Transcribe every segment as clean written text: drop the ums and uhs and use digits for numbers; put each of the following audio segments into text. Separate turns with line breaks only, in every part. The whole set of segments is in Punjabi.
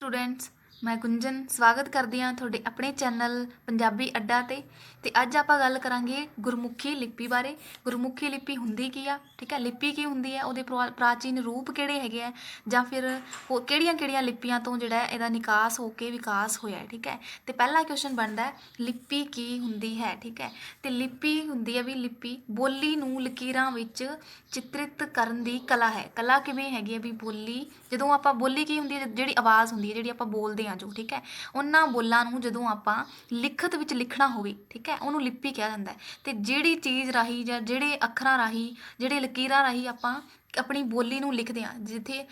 स्टूडेंट्स मैं गुंजन स्वागत करदी हाँ तुहाडे अपने चैनल पंजाबी अड्डा ते अज आपां गल करांगे गुरमुखी लिपि बारे। गुरमुखी लिपि हुंदी की आ, ठीक है। लिपि की हुंदी है, उहदे प्राचीन रूप किहड़े हैगे आ, जां फिर किहड़ियां-किहड़ियां लिपियां तो जिहड़ा इहदा निकास होके विकास होया है, ठीक है। ते पहला क्वेश्चन बनदा है लिपि की हुंदी है, ठीक है। ते लिपि हुंदी है भी लिपि बोली नूं लकीरां विच चित्रित करन दी कला है। कला किवें हैगी है भी बोली जदों आपां बोली की हुंदी है जिहड़ी आवाज़ हुंदी है जिहड़ी आपां बोलदे हां जो, ठीक है। उन्हां बोलां नूं जदों आपां लिखत विच लिखना होवे, ठीक है, उहनूं लिपि कहा जांदा है। ते जिहड़ी चीज़ राही जां जिहड़े अखरां राही जिहड़े लकीरां राही आपां अपनी बोली नूं लिखदे हां। जिथे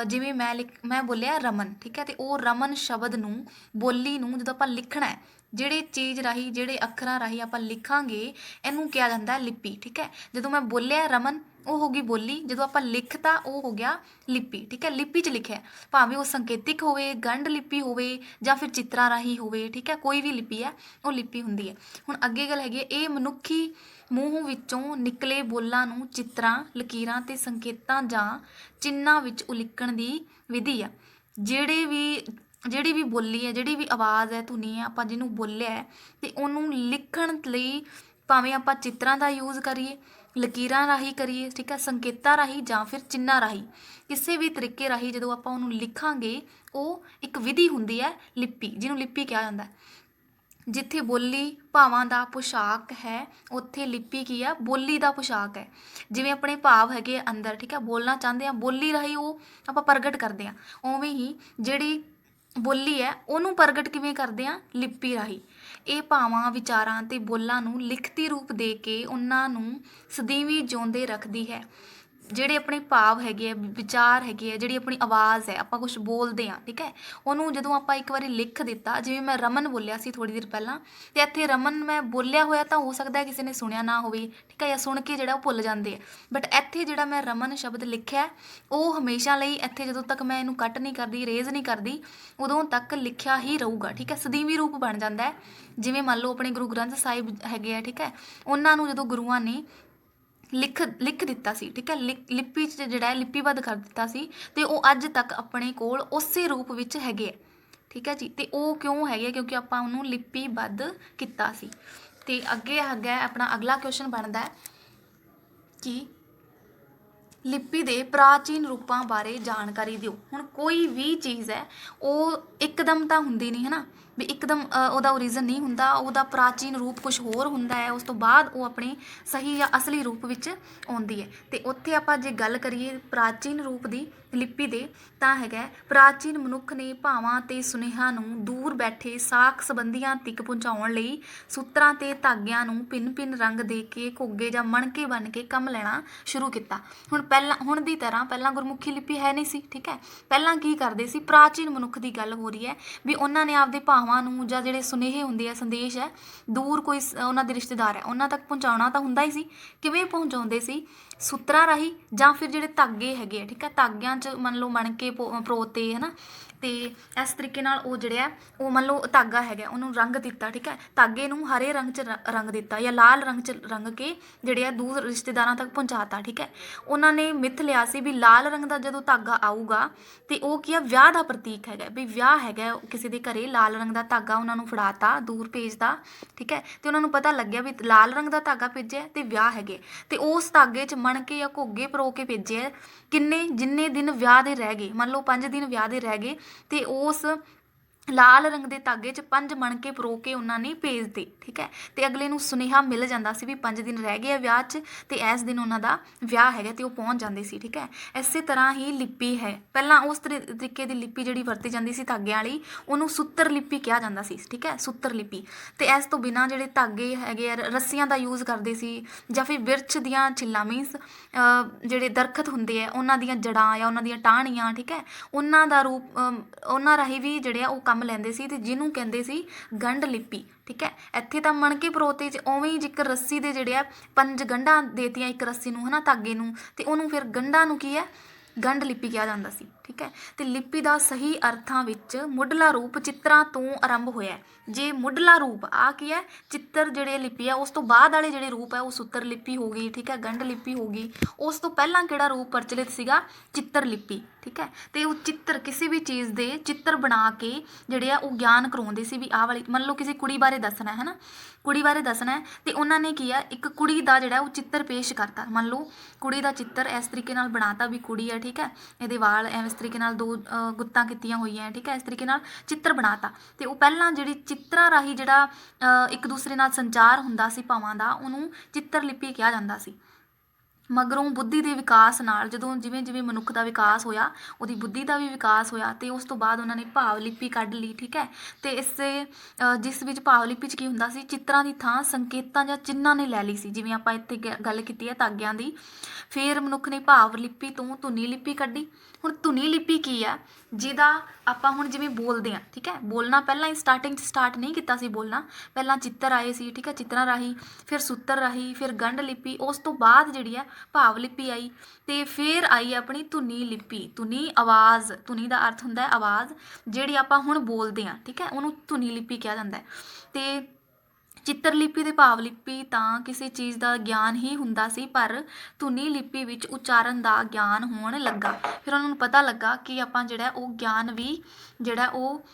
जिवें मैं बोलिया रमन, ठीक है। ते ओह रमन शब्द नूं बोली नूं जदों आपां लिखना है ਜਿਹੜੇ ਚੀਜ਼ ਰਾਹੀਂ ਜਿਹੜੇ ਅੱਖਰਾਂ ਰਾਹੀਂ ਆਪਾਂ ਲਿਖਾਂਗੇ ਇਹਨੂੰ ਕਿਹਾ ਜਾਂਦਾ ਲਿਪੀ, ਠੀਕ ਹੈ। ਜਦੋਂ ਮੈਂ ਬੋਲਿਆ ਰਮਨ ਉਹ ਹੋ ਗਈ ਬੋਲੀ, ਜਦੋਂ ਆਪਾਂ ਲਿਖਤਾ ਉਹ ਹੋ ਗਿਆ ਲਿਪੀ, ਠੀਕ ਹੈ। ਲਿਪੀ 'ਚ ਲਿਖਿਆ ਭਾਵੇਂ ਉਹ ਸੰਕੇਤਿਕ ਹੋਵੇ, ਗੰਢ ਲਿਪੀ ਹੋਵੇ ਜਾਂ ਫਿਰ ਚਿੱਤਰਾਂ ਰਾਹੀਂ ਹੋਵੇ, ਠੀਕ ਹੈ। ਕੋਈ ਵੀ ਲਿਪੀ ਹੈ ਉਹ ਲਿਪੀ ਹੁੰਦੀ ਹੈ। ਹੁਣ ਅੱਗੇ ਗੱਲ ਹੈਗੀ ਇਹ ਮਨੁੱਖੀ ਮੂੰਹ ਵਿੱਚੋਂ ਨਿਕਲੇ ਬੋਲਾਂ ਨੂੰ ਚਿੱਤਰਾਂ, ਲਕੀਰਾਂ ਤੇ ਸੰਕੇਤਾਂ ਜਾਂ ਚਿੰਨ੍ਹਾਂ ਵਿੱਚ ਉਲੀਕਣ ਦੀ ਵਿਧੀ ਆ। ਜਿਹੜੀ ਵੀ ਬੋਲੀ ਹੈ, ਜਿਹੜੀ ਵੀ ਆਵਾਜ਼ ਹੈ, ਧੁਨੀ ਹੈ, ਆਪਾਂ ਜਿਹਨੂੰ ਬੋਲਿਆ ਹੈ ਤੇ ਉਹਨੂੰ ਲਿਖਣ ਲਈ ਭਾਵੇਂ ਆਪਾਂ ਚਿੱਤਰਾਂ ਦਾ ਯੂਜ਼ ਕਰੀਏ, ਲਕੀਰਾਂ ਰਾਹੀਂ ਕਰੀਏ, ਠੀਕ ਹੈ, ਸੰਕੇਤਾਂ ਰਾਹੀਂ ਜਾਂ ਫਿਰ ਚਿੰਨ੍ਹਾਂ ਰਾਹੀਂ, ਕਿਸੇ ਵੀ ਤਰੀਕੇ ਰਾਹੀਂ ਜਦੋਂ ਆਪਾਂ ਉਹਨੂੰ ਲਿਖਾਂਗੇ ਉਹ ਇੱਕ ਵਿਧੀ ਹੁੰਦੀ ਹੈ ਲਿਪੀ, ਜਿਹਨੂੰ ਲਿਪੀ ਕਿਹਾ ਜਾਂਦਾ ਹੈ। ਜਿੱਥੇ ਬੋਲੀ ਭਾਵਾਂ ਦਾ ਪੁਸ਼ਾਕ ਹੈ ਉੱਥੇ ਲਿਪੀ ਕੀ ਆ, ਬੋਲੀ ਦਾ ਪੁਸ਼ਾਕ ਹੈ। ਜਿਵੇਂ ਆਪਣੇ ਭਾਵ ਹੈਗੇ ਅੰਦਰ, ਠੀਕ ਹੈ, ਬੋਲਣਾ ਚਾਹੁੰਦੇ ਆ, ਬੋਲੀ ਰਾਹੀਂ ਉਹ ਆਪਾਂ ਪ੍ਰਗਟ ਕਰਦੇ ਹਾਂ। ਉਵੇਂ ਹੀ ਜਿਹੜੀ ਬੋਲੀ ਹੈ ਉਹਨੂੰ ਪ੍ਰਗਟ ਕਿਵੇਂ ਕਰਦੇ ਆ, ਲਿਪੀ ਰਾਹੀਂ। ਇਹ ਭਾਵਾਂ, ਵਿਚਾਰਾਂ ਤੇ ਬੋਲਾਂ ਨੂੰ ਲਿਖਤੀ ਰੂਪ ਦੇ ਕੇ ਉਹਨਾਂ ਨੂੰ ਸਦੀਵੀ ਜਿਉਂਦੇ ਰੱਖਦੀ ਹੈ। ਜਿਹੜੇ ਆਪਣੇ ਭਾਵ ਹੈਗੇ ਆ, ਵਿਚਾਰ ਹੈਗੇ ਆ, ਜਿਹੜੀ ਆਪਣੀ ਆਵਾਜ਼ ਹੈ, ਆਪਾਂ ਕੁਛ ਬੋਲਦੇ ਹਾਂ, ਠੀਕ ਹੈ, ਉਹਨੂੰ ਜਦੋਂ ਆਪਾਂ ਇੱਕ ਵਾਰੀ ਲਿਖ ਦਿੱਤਾ, ਜਿਵੇਂ ਮੈਂ ਰਮਨ ਬੋਲਿਆ ਸੀ ਥੋੜ੍ਹੀ ਦੇਰ ਪਹਿਲਾਂ, ਤੇ ਇੱਥੇ ਰਮਨ ਮੈਂ ਬੋਲਿਆ ਹੋਇਆ ਤਾਂ ਹੋ ਸਕਦਾ ਕਿਸੇ ਨੇ ਸੁਣਿਆ ਨਾ ਹੋਵੇ, ਠੀਕ ਹੈ, ਜਾਂ ਸੁਣ ਕੇ ਜਿਹੜਾ ਉਹ ਭੁੱਲ ਜਾਂਦੇ ਆ। ਬਟ ਇੱਥੇ ਜਿਹੜਾ ਮੈਂ ਰਮਨ ਸ਼ਬਦ ਲਿਖਿਆ ਉਹ ਹਮੇਸ਼ਾ ਲਈ ਇੱਥੇ ਜਦੋਂ ਤੱਕ ਮੈਂ ਇਹਨੂੰ ਕੱਟ ਨਹੀਂ ਕਰਦੀ, ਰੇਜ਼ ਨਹੀਂ ਕਰਦੀ, ਉਦੋਂ ਤੱਕ ਲਿਖਿਆ ਹੀ ਰਹੂਗਾ, ਠੀਕ ਹੈ। ਸਦੀਵੀ ਰੂਪ ਬਣ ਜਾਂਦਾ ਹੈ। ਜਿਵੇਂ ਮੰਨ ਲਓ ਆਪਣੇ ਗੁਰੂ ਗ੍ਰੰਥ ਸਾਹਿਬ ਹੈਗੇ ਆ, ਠੀਕ ਹੈ, ਉਹਨਾਂ ਨੂੰ ਜਦੋਂ ਗੁਰੂਆਂ ਨੇ ਲਿਖ ਦਿੱਤਾ ਸੀ, ਠੀਕ ਹੈ, ਲਿਪੀ 'ਚ ਜਿਹੜਾ ਹੈ ਲਿਪੀਬੱਧ ਕਰ ਦਿੱਤਾ ਸੀ, ਅਤੇ ਉਹ ਅੱਜ ਤੱਕ ਆਪਣੇ ਕੋਲ ਉਸੇ ਰੂਪ ਵਿੱਚ ਹੈਗੇ ਆ, ਠੀਕ ਹੈ ਜੀ। ਅਤੇ ਉਹ ਕਿਉਂ ਹੈਗੇ, ਕਿਉਂਕਿ ਆਪਾਂ ਉਹਨੂੰ ਲਿਪੀਬੱਧ ਕੀਤਾ ਸੀ। ਅਤੇ ਅੱਗੇ ਹੈਗਾ ਆਪਣਾ ਅਗਲਾ ਕੁਐਸਚਨ ਬਣਦਾ ਹੈ ਕਿ ਲਿਪੀ ਦੇ ਪ੍ਰਾਚੀਨ ਰੂਪਾਂ ਬਾਰੇ ਜਾਣਕਾਰੀ ਦਿਓ। ਹੁਣ ਕੋਈ ਵੀ ਚੀਜ਼ ਹੈ ਉਹ ਇੱਕਦਮ ਤਾਂ ਹੁੰਦੀ ਨਹੀਂ, ਹੈ ਨਾ, ਵੀ ਇੱਕਦਮ ਉਹਦਾ ਓਰੀਜਨ ਨਹੀਂ ਹੁੰਦਾ, ਉਹਦਾ ਪ੍ਰਾਚੀਨ ਰੂਪ ਕੁਛ ਹੋਰ ਹੁੰਦਾ ਹੈ, ਉਸ ਤੋਂ ਬਾਅਦ ਉਹ ਆਪਣੇ ਸਹੀ ਜਾਂ ਅਸਲੀ ਰੂਪ ਵਿੱਚ ਆਉਂਦੀ ਹੈ। ਅਤੇ ਉੱਥੇ ਆਪਾਂ ਜੇ ਗੱਲ ਕਰੀਏ ਪ੍ਰਾਚੀਨ ਰੂਪ ਦੀ ਲਿਪੀ ਦੇ ਤਾਂ ਹੈਗਾ ਪ੍ਰਾਚੀਨ ਮਨੁੱਖ ਨੇ ਭਾਵਾਂ ਅਤੇ ਸੁਨੇਹਾ ਨੂੰ ਦੂਰ ਬੈਠੇ ਸਾਕ ਸੰਬੰਧੀਆਂ ਤੱਕ ਪਹੁੰਚਾਉਣ ਲਈ ਸੂਤਰਾਂ ਅਤੇ ਧਾਗਿਆਂ ਨੂੰ ਭਿੰਨ ਭਿੰਨ ਰੰਗ ਦੇ ਕੇ ਘੁੱਗੇ ਜਾਂ ਮਣਕੇ ਬਣ ਕੇ ਕੰਮ ਲੈਣਾ ਸ਼ੁਰੂ ਕੀਤਾ। ਹੁਣ ਦੀ ਤਰ੍ਹਾਂ ਪਹਿਲਾਂ ਗੁਰਮੁਖੀ ਲਿਪੀ ਹੈ ਨਹੀਂ ਸੀ, ਠੀਕ ਹੈ। ਪਹਿਲਾਂ ਕੀ ਕਰਦੇ ਸੀ, ਪ੍ਰਾਚੀਨ ਮਨੁੱਖ ਦੀ ਗੱਲ ਹੋ ਰਹੀ ਹੈ ਵੀ ਉਹਨਾਂ ਨੇ ਆਪਦੇ ਭਾਵਾਂ ਨੂੰ ਜਾਂ ਜਿਹੜੇ ਸੁਨੇਹੇ ਹੁੰਦੇ ਆ, ਸੰਦੇਸ਼ ਹੈ, ਦੂਰ ਕੋਈ ਉਹਨਾਂ ਦੇ ਰਿਸ਼ਤੇਦਾਰ ਹੈ ਉਹਨਾਂ ਤੱਕ ਪਹੁੰਚਾਉਣਾ ਤਾਂ ਹੁੰਦਾ ਹੀ ਸੀ। ਕਿਵੇਂ ਪਹੁੰਚਾਉਂਦੇ ਸੀ, ਸੂਤਰਾਂ ਰਾਹੀਂ ਜਾਂ ਫਿਰ ਜਿਹੜੇ ਧਾਗੇ ਹੈਗੇ ਆ, ਠੀਕ ਹੈ, ਧਾਗਿਆਂ 'ਚ ਮੰਨ ਲਓ ਮਣਕੇ ਪਰੋਤੇ, ਹੈ ਨਾ। ਅਤੇ ਇਸ ਤਰੀਕੇ ਨਾਲ ਉਹ ਜਿਹੜਾ ਉਹ ਮੰਨ ਲਓ ਧਾਗਾ ਹੈਗਾ ਉਹਨੂੰ ਰੰਗ ਦਿੱਤਾ, ਠੀਕ ਹੈ, ਧਾਗੇ ਨੂੰ ਹਰੇ ਰੰਗ 'ਚ ਰੰਗ ਦਿੱਤਾ ਜਾਂ ਲਾਲ ਰੰਗ 'ਚ ਰੰਗ ਕੇ ਜਿਹੜੇ ਆ ਦੂਰ ਰਿਸ਼ਤੇਦਾਰਾਂ ਤੱਕ ਪਹੁੰਚਾਤਾ, ਠੀਕ ਹੈ। ਉਹਨਾਂ ਨੇ ਮਿੱਥ ਲਿਆ ਸੀ ਵੀ ਲਾਲ ਰੰਗ ਦਾ ਜਦੋਂ ਧਾਗਾ ਆਊਗਾ ਅਤੇ ਉਹ ਕੀ ਆ, ਵਿਆਹ ਦਾ ਪ੍ਰਤੀਕ ਹੈਗਾ, ਵੀ ਵਿਆਹ ਹੈਗਾ ਕਿਸੇ ਦੇ ਘਰੇ, ਲਾਲ ਰੰਗ ਦਾ ਧਾਗਾ ਉਹਨਾਂ ਨੂੰ ਫੜਾਤਾ, ਦੂਰ ਭੇਜਦਾ, ਠੀਕ ਹੈ। ਅਤੇ ਉਹਨਾਂ ਨੂੰ ਪਤਾ ਲੱਗਿਆ ਵੀ ਲਾਲ ਰੰਗ ਦਾ ਧਾਗਾ ਭੇਜਿਆ ਅਤੇ ਵਿਆਹ ਹੈਗੇ, ਅਤੇ ਉਸ ਧਾਗੇ 'ਚ ਮਣਕੇ ਜਾਂ ਘੁੱਗੇ ਪਰੋ ਕੇ ਭੇਜੇ ਜਿੰਨੇ ਦਿਨ ਵਿਆਹ ਦੇ ਰਹਿ ਗਏ, ਮੰਨ ਲਓ 5 ਦਿਨ ਵਿਆਹ ਦੇ ਰਹਿ ਗਏ, ਅਤੇ ਉਸ ਲਾਲ ਰੰਗ ਦੇ ਧਾਗੇ 'ਚ 5 ਮਣਕੇ ਪਰੋ ਕੇ ਉਹਨਾਂ ਨੇ ਭੇਜ ਦਿੱਤੇ, ਠੀਕ ਹੈ। ਅਤੇ ਅਗਲੇ ਨੂੰ ਸੁਨੇਹਾ ਮਿਲ ਜਾਂਦਾ ਸੀ ਵੀ 5 ਦਿਨ ਰਹਿ ਗਏ ਆ ਵਿਆਹ 'ਚ ਅਤੇ ਇਸ ਦਿਨ ਉਹਨਾਂ ਦਾ ਵਿਆਹ ਹੈਗਾ, ਅਤੇ ਉਹ ਪਹੁੰਚ ਜਾਂਦੇ ਸੀ, ਠੀਕ ਹੈ। ਇਸੇ ਤਰ੍ਹਾਂ ਹੀ ਲਿਪੀ ਹੈ, ਪਹਿਲਾਂ ਉਸ ਤਰੀਕੇ ਦੀ ਲਿਪੀ ਜਿਹੜੀ ਵਰਤੀ ਜਾਂਦੀ ਸੀ ਧਾਗਿਆਂ ਵਾਲੀ, ਉਹਨੂੰ ਸੂਤਰ ਲਿਪੀ ਕਿਹਾ ਜਾਂਦਾ ਸੀ, ਠੀਕ ਹੈ, ਸੂਤਰ ਲਿਪੀ। ਅਤੇ ਇਸ ਤੋਂ ਬਿਨਾਂ ਜਿਹੜੇ ਧਾਗੇ ਹੈਗੇ ਆ, ਰੱਸੀਆਂ ਦਾ ਯੂਜ਼ ਕਰਦੇ ਸੀ, ਜਾਂ ਫਿਰ ਬਿਰਛ ਦੀਆਂ ਛਿੱਲਾਂ, ਮੀਨਸ ਜਿਹੜੇ ਦਰਖਤ ਹੁੰਦੇ ਆ ਉਹਨਾਂ ਦੀਆਂ ਜੜ੍ਹਾਂ ਜਾਂ ਉਹਨਾਂ ਦੀਆਂ ਟਾਹਣੀਆਂ, ਠੀਕ ਹੈ, ਉਹਨਾਂ ਦਾ ਰੂਪ, ਉਹਨਾਂ ਰਾਹੀਂ ਵੀ ਜਿਹੜੇ ਆ ਉਹ ਕੰਮ ਲੈਂਦੇ ਸੀ, ਅਤੇ ਜਿਹਨੂੰ ਕਹਿੰਦੇ ਸੀ ਗੰਢ ਲਿਪੀ, ਠੀਕ ਹੈ। ਇੱਥੇ ਤਾਂ ਮਣਕੇ ਪਰੋਤੇ 'ਚ ਉਵੇਂ ਹੀ ਇੱਕ ਰੱਸੀ ਦੇ ਜਿਹੜੇ ਆ 5 ਗੰਢਾਂ ਦੇਤੀਆਂ ਇੱਕ ਰੱਸੀ ਨੂੰ, ਹੈ ਨਾ, ਧਾਗੇ ਨੂੰ, ਅਤੇ ਉਹਨੂੰ ਫਿਰ ਗੰਢਾਂ ਨੂੰ ਕੀ ਹੈ, ਗੰਢ ਲਿਪੀ ਕਿਹਾ ਜਾਂਦਾ ਸੀ, ਠੀਕ। ਠੀਕ ਹੈ। ਤੇ ਲਿਪੀ ਦਾ ਸਹੀ ਅਰਥਾਂ ਵਿੱਚ ਮੁੱਢਲਾ ਰੂਪ ਚਿੱਤਰਾਂ ਤੋਂ ਆਰੰਭ ਹੋਇਆ। ਜੇ ਮੁੱਢਲਾ ਰੂਪ ਆ ਕੀ ਹੈ, ਚਿੱਤਰ ਜਿਹੜੇ ਲਿਪੀ ਆ, ਉਸ ਤੋਂ ਬਾਅਦ ਵਾਲੇ ਜਿਹੜੇ ਰੂਪ ਹੈ ਉਹ ਸੂਤਰ ਲਿਪੀ ਹੋ ਗਈ, ਠੀਕ ਹੈ, ਗੰਢ ਲਿਪੀ ਹੋ ਗਈ। ਉਸ ਤੋਂ ਪਹਿਲਾਂ ਕਿਹੜਾ ਰੂਪ ਪ੍ਰਚਲਿਤ ਸੀਗਾ, ਚਿੱਤਰ ਲਿਪੀ, ਠੀਕ ਹੈ। ਤੇ ਉਹ ਚਿੱਤਰ ਕਿਸੇ ਵੀ ਚੀਜ਼ ਦੇ ਚਿੱਤਰ ਬਣਾ ਕੇ ਜਿਹੜੇ ਆ ਉਹ ਗਿਆਨ ਕਰਵਾਉਂਦੇ ਸੀ ਵੀ ਆਹ ਵਾਲੀ, ਮੰਨ ਲਓ ਕਿਸੇ ਕੁੜੀ ਬਾਰੇ ਦੱਸਣਾ ਹੈ ਨਾ, ਕੁੜੀ ਬਾਰੇ ਦੱਸਣਾ ਹੈ ਤੇ ਉਹਨਾਂ ਨੇ ਕੀ ਆ, ਇੱਕ ਕੁੜੀ ਦਾ ਜਿਹੜਾ ਉਹ ਚਿੱਤਰ ਪੇਸ਼ ਕਰਤਾ। ਮੰਨ ਲਓ ਕੁੜੀ ਦਾ ਚਿੱਤਰ ਇਸ ਤਰੀਕੇ ਨਾਲ ਬਣਾਤਾ ਵੀ ਕੁੜੀ ਹੈ, ਠੀਕ ਹੈ, ਇਹਦੇ ਵਾਲ ਇਸ ਤਰੀਕੇ ਨਾਲ ਦੋ ਗੁੱਤਾਂ ਕੀਤੀਆਂ ਹੋਈਆਂ, ਠੀਕ ਹੈ, ਇਸ ਤਰੀਕੇ ਨਾਲ ਚਿੱਤਰ ਬਣਾਤਾ। ਤੇ ਉਹ ਪਹਿਲਾਂ ਜਿਹੜੀ ਚਿੱਤਰਾਂ ਰਾਹੀਂ ਜਿਹੜਾ ਇੱਕ ਦੂਸਰੇ ਨਾਲ ਸੰਚਾਰ ਹੁੰਦਾ ਸੀ ਭਾਵਾਂ ਦਾ, ਉਹਨੂੰ ਚਿੱਤਰ ਲਿਪੀ ਕਿਹਾ ਜਾਂਦਾ ਸੀ। ਮਗਰੋਂ ਬੁੱਧੀ ਦੇ ਵਿਕਾਸ ਨਾਲ, ਜਦੋਂ ਜਿਵੇਂ ਜਿਵੇਂ ਮਨੁੱਖ ਦਾ ਵਿਕਾਸ ਹੋਇਆ, ਉਹਦੀ ਬੁੱਧੀ ਦਾ ਵੀ ਵਿਕਾਸ ਹੋਇਆ ਤੇ ਉਸ ਤੋਂ ਬਾਅਦ ਉਹਨਾਂ ਨੇ ਭਾਵ ਲਿਪੀ ਕੱਢ ਲਈ, ਠੀਕ ਹੈ। ਤੇ ਇਸੇ ਜਿਸ ਵਿੱਚ ਭਾਵ ਲਿਪੀ 'ਚ ਕੀ ਹੁੰਦਾ ਸੀ, ਚਿੱਤਰਾਂ ਦੀ ਥਾਂ ਸੰਕੇਤਾਂ ਜਾਂ ਚਿੰਨ੍ਹਾਂ ਨੇ ਲੈ ਲਈ ਸੀ। ਜਿਵੇਂ ਆਪਾਂ ਇੱਥੇ ਗੱਲ ਕੀਤੀ ਹੈ ਤਾਗਿਆਂ ਦੀ। ਫਿਰ ਮਨੁੱਖ ਨੇ ਭਾਵ ਲਿਪੀ ਤੋਂ ਧੁਨੀ ਲਿਪੀ ਕੱਢੀ। ਹੁਣ ਧੁਨੀ ਲਿਪੀ ਕੀ ਆ, ਜਿਹਦਾ ਆਪਾਂ ਹੁਣ ਜਿਵੇਂ ਬੋਲਦੇ ਹਾਂ, ਠੀਕ ਹੈ, ਬੋਲਣਾ ਪਹਿਲਾਂ ਹੀ ਸਟਾਰਟਿੰਗ 'ਚ ਸਟਾਰਟ ਨਹੀਂ ਕੀਤਾ ਸੀ ਬੋਲਣਾ, ਪਹਿਲਾਂ ਚਿੱਤਰ ਆਏ ਸੀ, ਠੀਕ ਹੈ, ਚਿੱਤਰਾਂ ਰਾਹੀਂ, ਫਿਰ ਸੂਤਰ ਰਾਹੀਂ, ਫਿਰ ਗੰਢ ਲਿਪੀ, ਉਸ ਤੋਂ ਬਾਅਦ ਜਿਹੜੀ ਆ ਭਾਵ ਲਿਪੀ ਆਈ ਤੇ ਫਿਰ ਆਈ ਆਪਣੀ ਧੁਨੀ ਲਿਪੀ। ਧੁਨੀ ਆਵਾਜ਼, ਧੁਨੀ ਦਾ ਅਰਥ ਹੁੰਦਾ ਹੈ ਆਵਾਜ਼, ਜਿਹੜੀ ਆਪਾਂ ਹੁਣ ਬੋਲਦੇ ਹਾਂ, ਠੀਕ ਹੈ, ਉਹਨੂੰ ਧੁਨੀ ਲਿਪੀ ਕਿਹਾ ਜਾਂਦਾ ਹੈ। ਤੇ ਚਿੱਤਰ ਲਿਪੀ ਤੇ ਭਾਵ ਲਿਪੀ ਤਾਂ ਕਿਸੇ ਚੀਜ਼ ਦਾ ਗਿਆਨ ਹੀ ਹੁੰਦਾ ਸੀ, ਪਰ ਧੁਨੀ ਲਿਪੀ ਵਿੱਚ ਉਚਾਰਨ ਦਾ ਗਿਆਨ ਹੋਣ ਲੱਗਾ। ਫਿਰ ਉਹਨਾਂ ਨੂੰ ਪਤਾ ਲੱਗਾ ਕਿ ਆਪਾਂ ਜਿਹੜਾ ਉਹ ਗਿਆਨ ਵੀ ਜਿਹੜਾ ਉਹ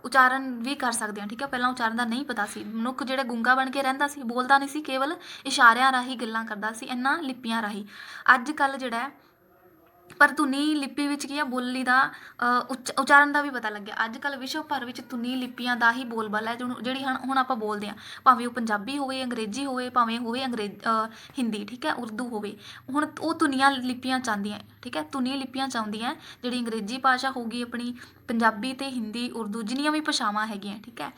ਉਚਾਰਨ ਵੀ ਕਰ ਸਕਦੇ ਹਾਂ, ਠੀਕ ਹੈ। ਪਹਿਲਾਂ ਉਚਾਰਨ ਦਾ ਨਹੀਂ ਪਤਾ ਸੀ। ਮਨੁੱਖ ਜਿਹੜਾ ਗੂੰਗਾ ਬਣ ਕੇ ਰਹਿੰਦਾ ਸੀ, ਬੋਲਦਾ ਨਹੀਂ ਸੀ, ਕੇਵਲ ਇਸ਼ਾਰਿਆਂ ਰਾਹੀਂ ਗੱਲਾਂ ਕਰਦਾ ਸੀ, ਇਹਨਾਂ ਲਿਪੀਆਂ ਰਾਹੀਂ। ਅੱਜ ਕੱਲ੍ਹ ਜਿਹੜਾ ਪਰ ਧੁਨੀ ਲਿਪੀ ਵਿੱਚ ਕੀ ਆ, ਬੋਲੀ ਦਾ ਉਚਾਰਨ ਦਾ ਵੀ ਪਤਾ ਲੱਗਿਆ। ਅੱਜ ਕੱਲ੍ਹ ਵਿਸ਼ਵ ਭਰ ਵਿੱਚ ਧੁਨੀ ਲਿਪੀਆਂ ਦਾ ਹੀ ਬੋਲਬਾਲਾ ਹੈ, ਜਿਹੜੀ ਹੁਣ ਆਪਾਂ ਬੋਲਦੇ ਹਾਂ, ਭਾਵੇਂ ਉਹ ਪੰਜਾਬੀ ਹੋਵੇ, ਅੰਗਰੇਜ਼ੀ ਹੋਵੇ, ਭਾਵੇਂ ਹੋਵੇ ਹਿੰਦੀ, ਠੀਕ ਹੈ, ਉਰਦੂ ਹੋਵੇ। ਹੁਣ ਉਹ ਧੁਨੀਆਂ ਲਿਪੀਆਂ ਚਾਹੁੰਦੀਆਂ, ਠੀਕ ਹੈ, ਧੁਨੀ ਲਿਪੀਆਂ ਚਾਹੁੰਦੀਆਂ, ਜਿਹੜੀ ਅੰਗਰੇਜ਼ੀ ਭਾਸ਼ਾ ਹੋਊਗੀ ਆਪਣੀ, ਪੰਜਾਬੀ ਤੇ ਹਿੰਦੀ, ਉਰਦੂ, ਜਿੰਨੀਆਂ ਵੀ ਭਾਸ਼ਾਵਾਂ ਹੈਗੀਆਂ, ਠੀਕ ਹੈ।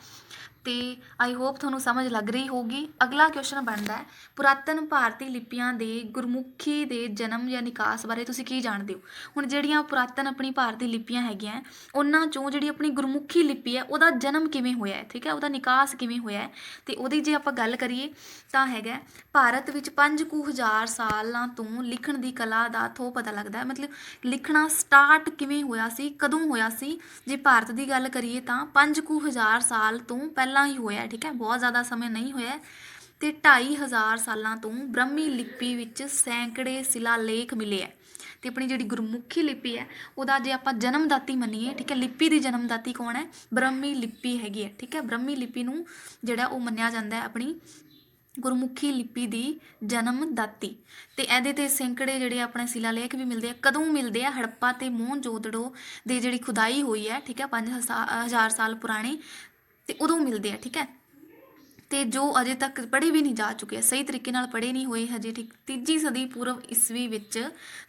ਤੇ ਆਈ ਹੋਪ ਤੁਹਾਨੂੰ ਸਮਝ ਲੱਗ ਰਹੀ ਹੋਊਗੀ। ਅਗਲਾ ਕੁਐਸਚਨ ਬਣਦਾ ਹੈ, ਪੁਰਾਤਨ ਭਾਰਤੀ ਲਿਪੀਆਂ ਦੇ ਗੁਰਮੁਖੀ ਦੇ ਜਨਮ ਜਾਂ ਨਿਕਾਸ ਬਾਰੇ ਤੁਸੀਂ ਕੀ ਜਾਣਦੇ ਹੋ। ਹੁਣ ਜਿਹੜੀਆਂ ਪੁਰਾਤਨ ਆਪਣੀ ਭਾਰਤੀ ਲਿਪੀਆਂ ਹੈਗੀਆਂ, ਉਹਨਾਂ 'ਚੋਂ ਜਿਹੜੀ ਆਪਣੀ ਗੁਰਮੁਖੀ ਲਿਪੀ ਹੈ, ਉਹਦਾ ਜਨਮ ਕਿਵੇਂ ਹੋਇਆ ਹੈ, ਠੀਕ ਹੈ, ਉਹਦਾ ਨਿਕਾਸ ਕਿਵੇਂ ਹੋਇਆ ਹੈ। ਤੇ ਉਹਦੀ ਜੇ ਆਪਾਂ ਗੱਲ ਕਰੀਏ ਤਾਂ ਹੈਗਾ, ਭਾਰਤ ਵਿੱਚ 5000 ਸਾਲਾਂ ਤੋਂ ਲਿਖਣ ਦੀ ਕਲਾ ਦਾ ਥੋਂ ਪਤਾ ਲੱਗਦਾ ਹੈ। ਮਤਲਬ ਲਿਖਣਾ ਸਟਾਰਟ ਕਿਵੇਂ ਹੋਇਆ ਸੀ, ਕਦੋਂ ਹੋਇਆ ਸੀ। ਜੇ ਭਾਰਤ ਦੀ ਗੱਲ ਕਰੀਏ ਤਾਂ 5000 ਸਾਲ ਤੋਂ ਪਹਿਲਾਂ ਹੀ ਹੋਇਆ, ਠੀਕ ਹੈ, ਬਹੁਤ ਜ਼ਿਆਦਾ ਸਮੇਂ ਨਹੀਂ ਹੋਇਆ। ਤੇ 2500 ਸਾਲਾਂ ਤੋਂ ਬ੍ਰਹਮੀ ਲਿਪੀ ਵਿੱਚ ਸੈਂਕੜੇ ਸ਼ਿਲਾਲੇਖ ਮਿਲੇ ਹੈ। ਤੇ ਆਪਣੀ ਜਿਹੜੀ ਗੁਰਮੁਖੀ ਲਿਪੀ ਹੈ, ਉਹਦਾ ਜੇ ਆਪਾਂ ਜਨਮਦਾਤੀ ਮੰਨੀਏ, ਠੀਕ ਹੈ, ਲਿਪੀ ਦੀ ਜਨਮਦਾਤੀ ਕੌਣ ਹੈ, ਬ੍ਰਹਮੀ ਲਿਪੀ ਹੈਗੀ ਹੈ, ਠੀਕ ਹੈ। ਬ੍ਰਹਮੀ ਲਿਪੀ ਨੂੰ ਜਿਹੜਾ ਉਹ ਮੰਨਿਆ ਜਾਂਦਾ ਹੈ ਆਪਣੀ ਗੁਰਮੁਖੀ ਲਿਪੀ ਦੀ ਜਨਮਦਾਤੀ। ਤੇ ਇਹਦੇ 'ਤੇ ਸੈਂਕੜੇ ਜਿਹੜੇ ਆਪਣੇ ਸ਼ਿਲਾਲੇਖ ਵੀ ਮਿਲਦੇ ਆ। ਕਦੋਂ ਮਿਲਦੇ ਆ, ਹੜੱਪਾ ਤੇ ਮੋਹਨਜੋਦੜੋ ਦੀ ਜਿਹੜੀ ਖੁਦਾਈ ਹੋਈ ਹੈ, ਠੀਕ ਹੈ, 5000 ਸਾਲ ਪੁਰਾਣੀ, ਤੇ ਉਦੋਂ ਮਿਲਦੇ ਆ, ਠੀਕ ਹੈ। ਤੇ ਜੋ ਅਜੇ ਤੱਕ ਪੜ੍ਹੇ ਵੀ ਨਹੀਂ ਜਾ ਚੁੱਕੇ, ਸਹੀ ਤਰੀਕੇ ਨਾਲ ਪੜ੍ਹੇ ਨਹੀਂ ਹੋਏ ਹਜੇ, ਠੀਕ। 3 ਸਦੀ ਪੂਰਵ ਈਸਵੀ ਵਿੱਚ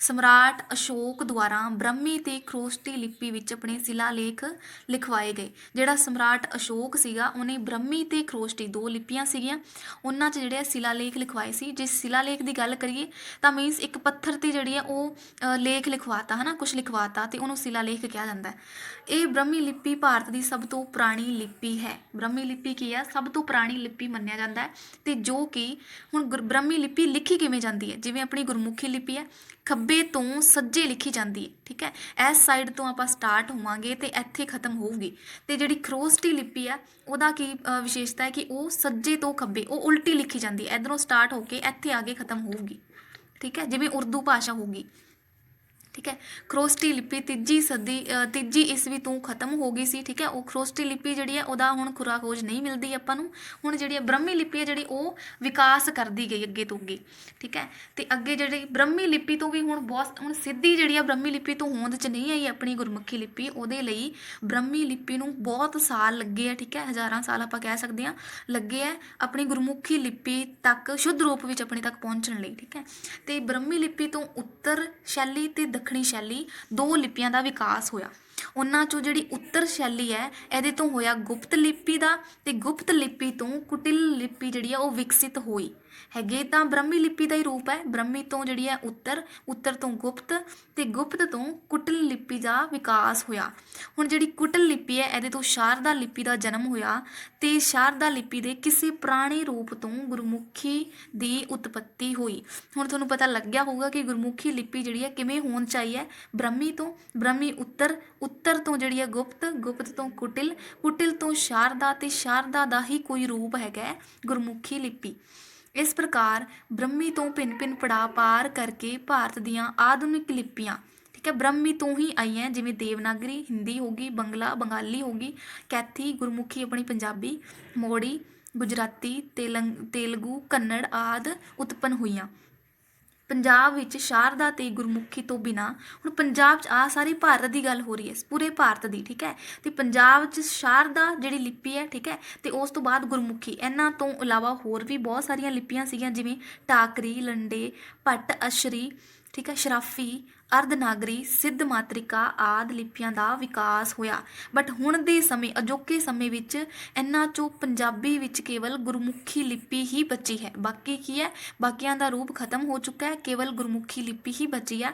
ਸਮਰਾਟ ਅਸ਼ੋਕ ਦੁਆਰਾ ਬ੍ਰਹਮੀ ਤੇ ਖਰੋਸ਼ਟੀ ਲਿਪੀ ਵਿੱਚ ਆਪਣੇ ਸ਼ਿਲਾਲੇਖ ਲਿਖਵਾਏ ਗਏ। ਜਿਹੜਾ ਸਮਰਾਟ ਅਸ਼ੋਕ ਸੀਗਾ, ਉਹਨੇ ਬ੍ਰਹਮੀ ਤੇ ਖਰੋਸ਼ਟੀ 2 ਲਿਪੀਆਂ ਸੀਗੀਆਂ, ਉਹਨਾਂ 'ਚ ਜਿਹੜੇ ਸ਼ਿਲਾਲੇਖ ਲਿਖਵਾਏ ਸੀ। ਜੇ ਸ਼ਿਲਾਲੇਖ ਦੀ ਗੱਲ ਕਰੀਏ ਤਾਂ ਮੀਨਸ ਇੱਕ ਪੱਥਰ 'ਤੇ ਜਿਹੜੀ ਆ ਉਹ ਲੇਖ ਲਿਖਵਾਤਾ, ਹੈ ਨਾ, ਕੁਛ ਲਿਖਵਾਤਾ, ਤੇ ਉਹਨੂੰ ਸ਼ਿਲਾਲੇਖ ਕਿਹਾ ਜਾਂਦਾ ਹੈ। ਇਹ ਬ੍ਰਹਮੀ ਲਿਪੀ ਭਾਰਤ ਦੀ ਸਭ ਤੋਂ ਪੁਰਾਣੀ ਲਿਪੀ ਹੈ। ਬ੍ਰਹਮੀ ਲਿਪੀ ਕੀ ਹੈ, ਸਭ ਤੋਂ ਪੁਰਾਣੀ ਲਿਪੀ ਮੰਨਿਆ ਜਾਂਦਾ ਹੈ। ਤੇ ਜੋ ਕਿ ਹੁਣ ਬ੍ਰਹਮੀ ਲਿਪੀ ਲਿਖੀ ਕਿਵੇਂ ਜਾਂਦੀ ਹੈ, ਜਿਵੇਂ ਆਪਣੀ ਗੁਰਮੁਖੀ ਲਿਪੀ ਹੈ, ਖੱਬੇ ਤੋਂ ਸੱਜੇ ਲਿਖੀ ਜਾਂਦੀ ਹੈ, ਠੀਕ ਹੈ। ਇਸ ਸਾਈਡ ਤੋਂ ਆਪਾਂ ਸਟਾਰਟ ਹੋਵਾਂਗੇ ਤੇ ਇੱਥੇ ਖਤਮ ਹੋਊਗੀ। ਤੇ ਜਿਹੜੀ ਖਰੋਸ਼ਟੀ ਲਿਪੀ ਹੈ, ਉਹਦਾ ਕੀ ਵਿਸ਼ੇਸ਼ਤਾ ਹੈ ਕਿ ਉਹ ਸੱਜੇ ਤੋਂ ਖੱਬੇ, ਉਹ ਉਲਟੀ ਲਿਖੀ ਜਾਂਦੀ ਹੈ, ਇੱਧਰੋਂ ਸਟਾਰਟ ਹੋ ਕੇ ਇੱਥੇ ਆ ਕੇ ਖਤਮ ਹੋਊਗੀ, ਠੀਕ ਹੈ, ਜਿਵੇਂ ਉਰਦੂ ਭਾਸ਼ਾ ਹੋਊਗੀ, ਠੀਕ ਹੈ। ਖਰੋਸ਼ਟੀ ਲਿਪੀ 3 ਈਸਵੀ ਤੋਂ ਖਤਮ ਹੋ ਗਈ ਸੀ, ਠੀਕ ਹੈ। ਉਹ ਖਰੋਸ਼ਟੀ ਲਿਪੀ ਜਿਹੜੀ ਹੈ ਉਹਦਾ ਹੁਣ ਖੁਰਾ ਖੋਜ ਨਹੀਂ ਮਿਲਦੀ ਆਪਾਂ ਨੂੰ। ਹੁਣ ਜਿਹੜੀ ਬ੍ਰਹਮੀ ਲਿਪੀ ਹੈ ਜਿਹੜੀ ਉਹ ਵਿਕਾਸ ਕਰਦੀ ਗਈ ਅੱਗੇ ਤੋਂ ਅੱਗੇ, ਠੀਕ ਹੈ। ਤੇ ਅੱਗੇ ਜਿਹੜੀ ਬ੍ਰਹਮੀ ਲਿਪੀ ਤੋਂ ਵੀ ਹੁਣ ਸਿੱਧੀ ਜਿਹੜੀ ਆ ਬ੍ਰਹਮੀ ਲਿਪੀ ਤੋਂ ਹੋਂਦ 'ਚ ਨਹੀਂ ਆਈ ਆਪਣੀ ਗੁਰਮੁਖੀ ਲਿਪੀ। ਉਹਦੇ ਲਈ ਬ੍ਰਹਮੀ ਲਿਪੀ ਨੂੰ ਬਹੁਤ ਸਾਲ ਲੱਗੇ ਆ, ਠੀਕ ਹੈ, ਹਜ਼ਾਰਾਂ ਸਾਲ ਆਪਾਂ ਕਹਿ ਸਕਦੇ ਹਾਂ ਲੱਗੇ ਆ ਆਪਣੀ ਗੁਰਮੁਖੀ ਲਿਪੀ ਤੱਕ ਸ਼ੁੱਧ ਰੂਪ ਵਿੱਚ ਆਪਣੇ ਤੱਕ ਪਹੁੰਚਣ ਲਈ, ਠੀਕ ਹੈ। ਤੇ ਬ੍ਰਹਮੀ ਲਿਪੀ ਤੋਂ ਉੱਤਰ ਸ਼ੈਲੀ ਤੇ ਦੱਖਣੀ ਸ਼ੈਲੀ 2 ਲਿਪੀਆਂ ਦਾ ਵਿਕਾਸ ਹੋਇਆ। ਉਹਨਾਂ ਚੋਂ ਜਿਹੜੀ ਉੱਤਰ ਸ਼ੈਲੀ ਹੈ ਇਹਦੇ ਤੋਂ ਹੋਇਆ ਗੁਪਤ ਲਿਪੀ ਦਾ, ਤੇ ਗੁਪਤ ਲਿਪੀ ਤੋਂ ਕੁਟਿਲ ਲਿਪੀ ਜਿਹੜੀ ਆ ਉਹ ਵਿਕਸਿਤ ਹੋਈ। ਹੈਗੇ ਤਾਂ ਬ੍ਰਹਮੀ ਲਿਪੀ ਦਾ ਹੀ ਰੂਪ ਹੈ। ਬ੍ਰਹਮੀ ਤੋਂ ਜਿਹੜੀ ਹੈ ਉੱਤਰ, ਉੱਤਰ ਤੋਂ ਗੁਪਤ, ਤੇ ਗੁਪਤ ਤੋਂ ਕੁਟਿਲ ਲਿਪੀ ਦਾ ਵਿਕਾਸ ਹੋਇਆ। ਹੁਣ ਜਿਹੜੀ ਕੁਟਿਲ ਲਿਪੀ ਹੈ ਇਹਦੇ ਤੋਂ ਸ਼ਾਰਦਾ ਲਿਪੀ ਦਾ ਜਨਮ ਹੋਇਆ, ਤੇ ਸ਼ਾਰਦਾ ਲਿਪੀ ਦੇ ਕਿਸੇ ਪੁਰਾਣੇ ਰੂਪ ਤੋਂ ਗੁਰਮੁਖੀ ਦੀ ਉਤਪਤੀ ਹੋਈ। ਹੁਣ ਤੁਹਾਨੂੰ ਪਤਾ ਲੱਗਿਆ ਹੋਊਗਾ ਕਿ ਗੁਰਮੁਖੀ ਲਿਪੀ ਜਿਹੜੀ ਹੈ ਕਿਵੇਂ ਹੋਣ ਚਾਹੀ ਹੈ, ਬ੍ਰਹਮੀ ਤੋਂ, ਬ੍ਰਹਮੀ ਉੱਤਰ, ਉੱਤਰ ਤੋਂ ਜਿਹੜੀ ਹੈ ਗੁਪਤ, ਗੁਪਤ ਤੋਂ ਕੁਟਿਲ, ਕੁਟਿਲ ਤੋਂ ਸ਼ਾਰਦਾ, ਤੇ ਸ਼ਾਰਦਾ ਦਾ ਹੀ ਕੋਈ ਰੂਪ ਹੈਗਾ ਗੁਰਮੁਖੀ ਲਿਪੀ। ਇਸ ਪ੍ਰਕਾਰ ਬ੍ਰਹਮੀ ਤੋਂ ਭਿੰਨ ਭਿੰਨ ਪੜਾਅ ਪਾਰ ਕਰਕੇ ਭਾਰਤ ਦੀਆਂ ਆਧੁਨਿਕ ਲਿਪੀਆਂ, ਠੀਕ ਹੈ, ਬ੍ਰਹਮੀ ਤੋਂ ਹੀ ਆਈਆਂ, ਜਿਵੇਂ ਦੇਵਨਾਗਰੀ ਹਿੰਦੀ ਹੋ ਗਈ, ਬੰਗਲਾ ਬੰਗਾਲੀ ਹੋ ਗਈ, ਕੈਥੀ ਗੁਰਮੁਖੀ ਆਪਣੀ ਪੰਜਾਬੀ, ਮੋੜੀ ਗੁਜਰਾਤੀ, ਤੇਲਗੂ ਕੰਨੜ ਆਦਿ ਉਤਪੰਨ ਹੋਈਆਂ। ਪੰਜਾਬ ਵਿੱਚ ਸ਼ਾਰਦਾ ਤੇ ਗੁਰਮੁਖੀ ਤੋਂ ਬਿਨਾਂ, ਹੁਣ ਪੰਜਾਬ 'ਚ ਆ ਸਾਰੀ ਭਾਰਤ ਦੀ ਗੱਲ ਹੋ ਰਹੀ ਹੈ, ਪੂਰੇ ਭਾਰਤ ਦੀ, ਠੀਕ ਹੈ, ਤੇ ਪੰਜਾਬ 'ਚ ਸ਼ਾਰਦਾ ਜਿਹੜੀ ਲਿਪੀ ਹੈ, ਠੀਕ ਹੈ, ਤੇ ਉਸ ਤੋਂ ਬਾਅਦ ਗੁਰਮੁਖੀ। ਇਹਨਾਂ ਤੋਂ ਇਲਾਵਾ ਹੋਰ ਵੀ ਬਹੁਤ ਸਾਰੀਆਂ ਲਿਪੀਆਂ ਸੀਗੀਆਂ, ਜਿਵੇਂ ਟਾਕਰੀ, ਲੰਡੇ, ਭੱਟ ਅਸ਼ਰੀ, ਠੀਕ ਹੈ, ਸ਼ਰਾਫੀ, ਅਰਧਨਾਗਰੀ, ਸਿੱਧ ਮਾਤ੍ਰਿਕਾ ਆਦਿ ਲਿਪੀਆਂ ਦਾ ਵਿਕਾਸ ਹੋਇਆ। ਬਟ ਹੁਣ ਦੇ ਸਮੇਂ, ਅਜੋਕੇ ਸਮੇਂ ਵਿੱਚ ਇਹਨਾਂ 'ਚੋਂ ਪੰਜਾਬੀ ਵਿੱਚ ਕੇਵਲ ਗੁਰਮੁਖੀ ਲਿਪੀ ਹੀ ਬਚੀ ਹੈ। ਬਾਕੀ ਕੀ ਹੈ, ਬਾਕੀਆਂ ਦਾ ਰੂਪ ਖਤਮ ਹੋ ਚੁੱਕਾ ਹੈ, ਕੇਵਲ ਗੁਰਮੁਖੀ ਲਿਪੀ ਹੀ ਬਚੀ ਹੈ।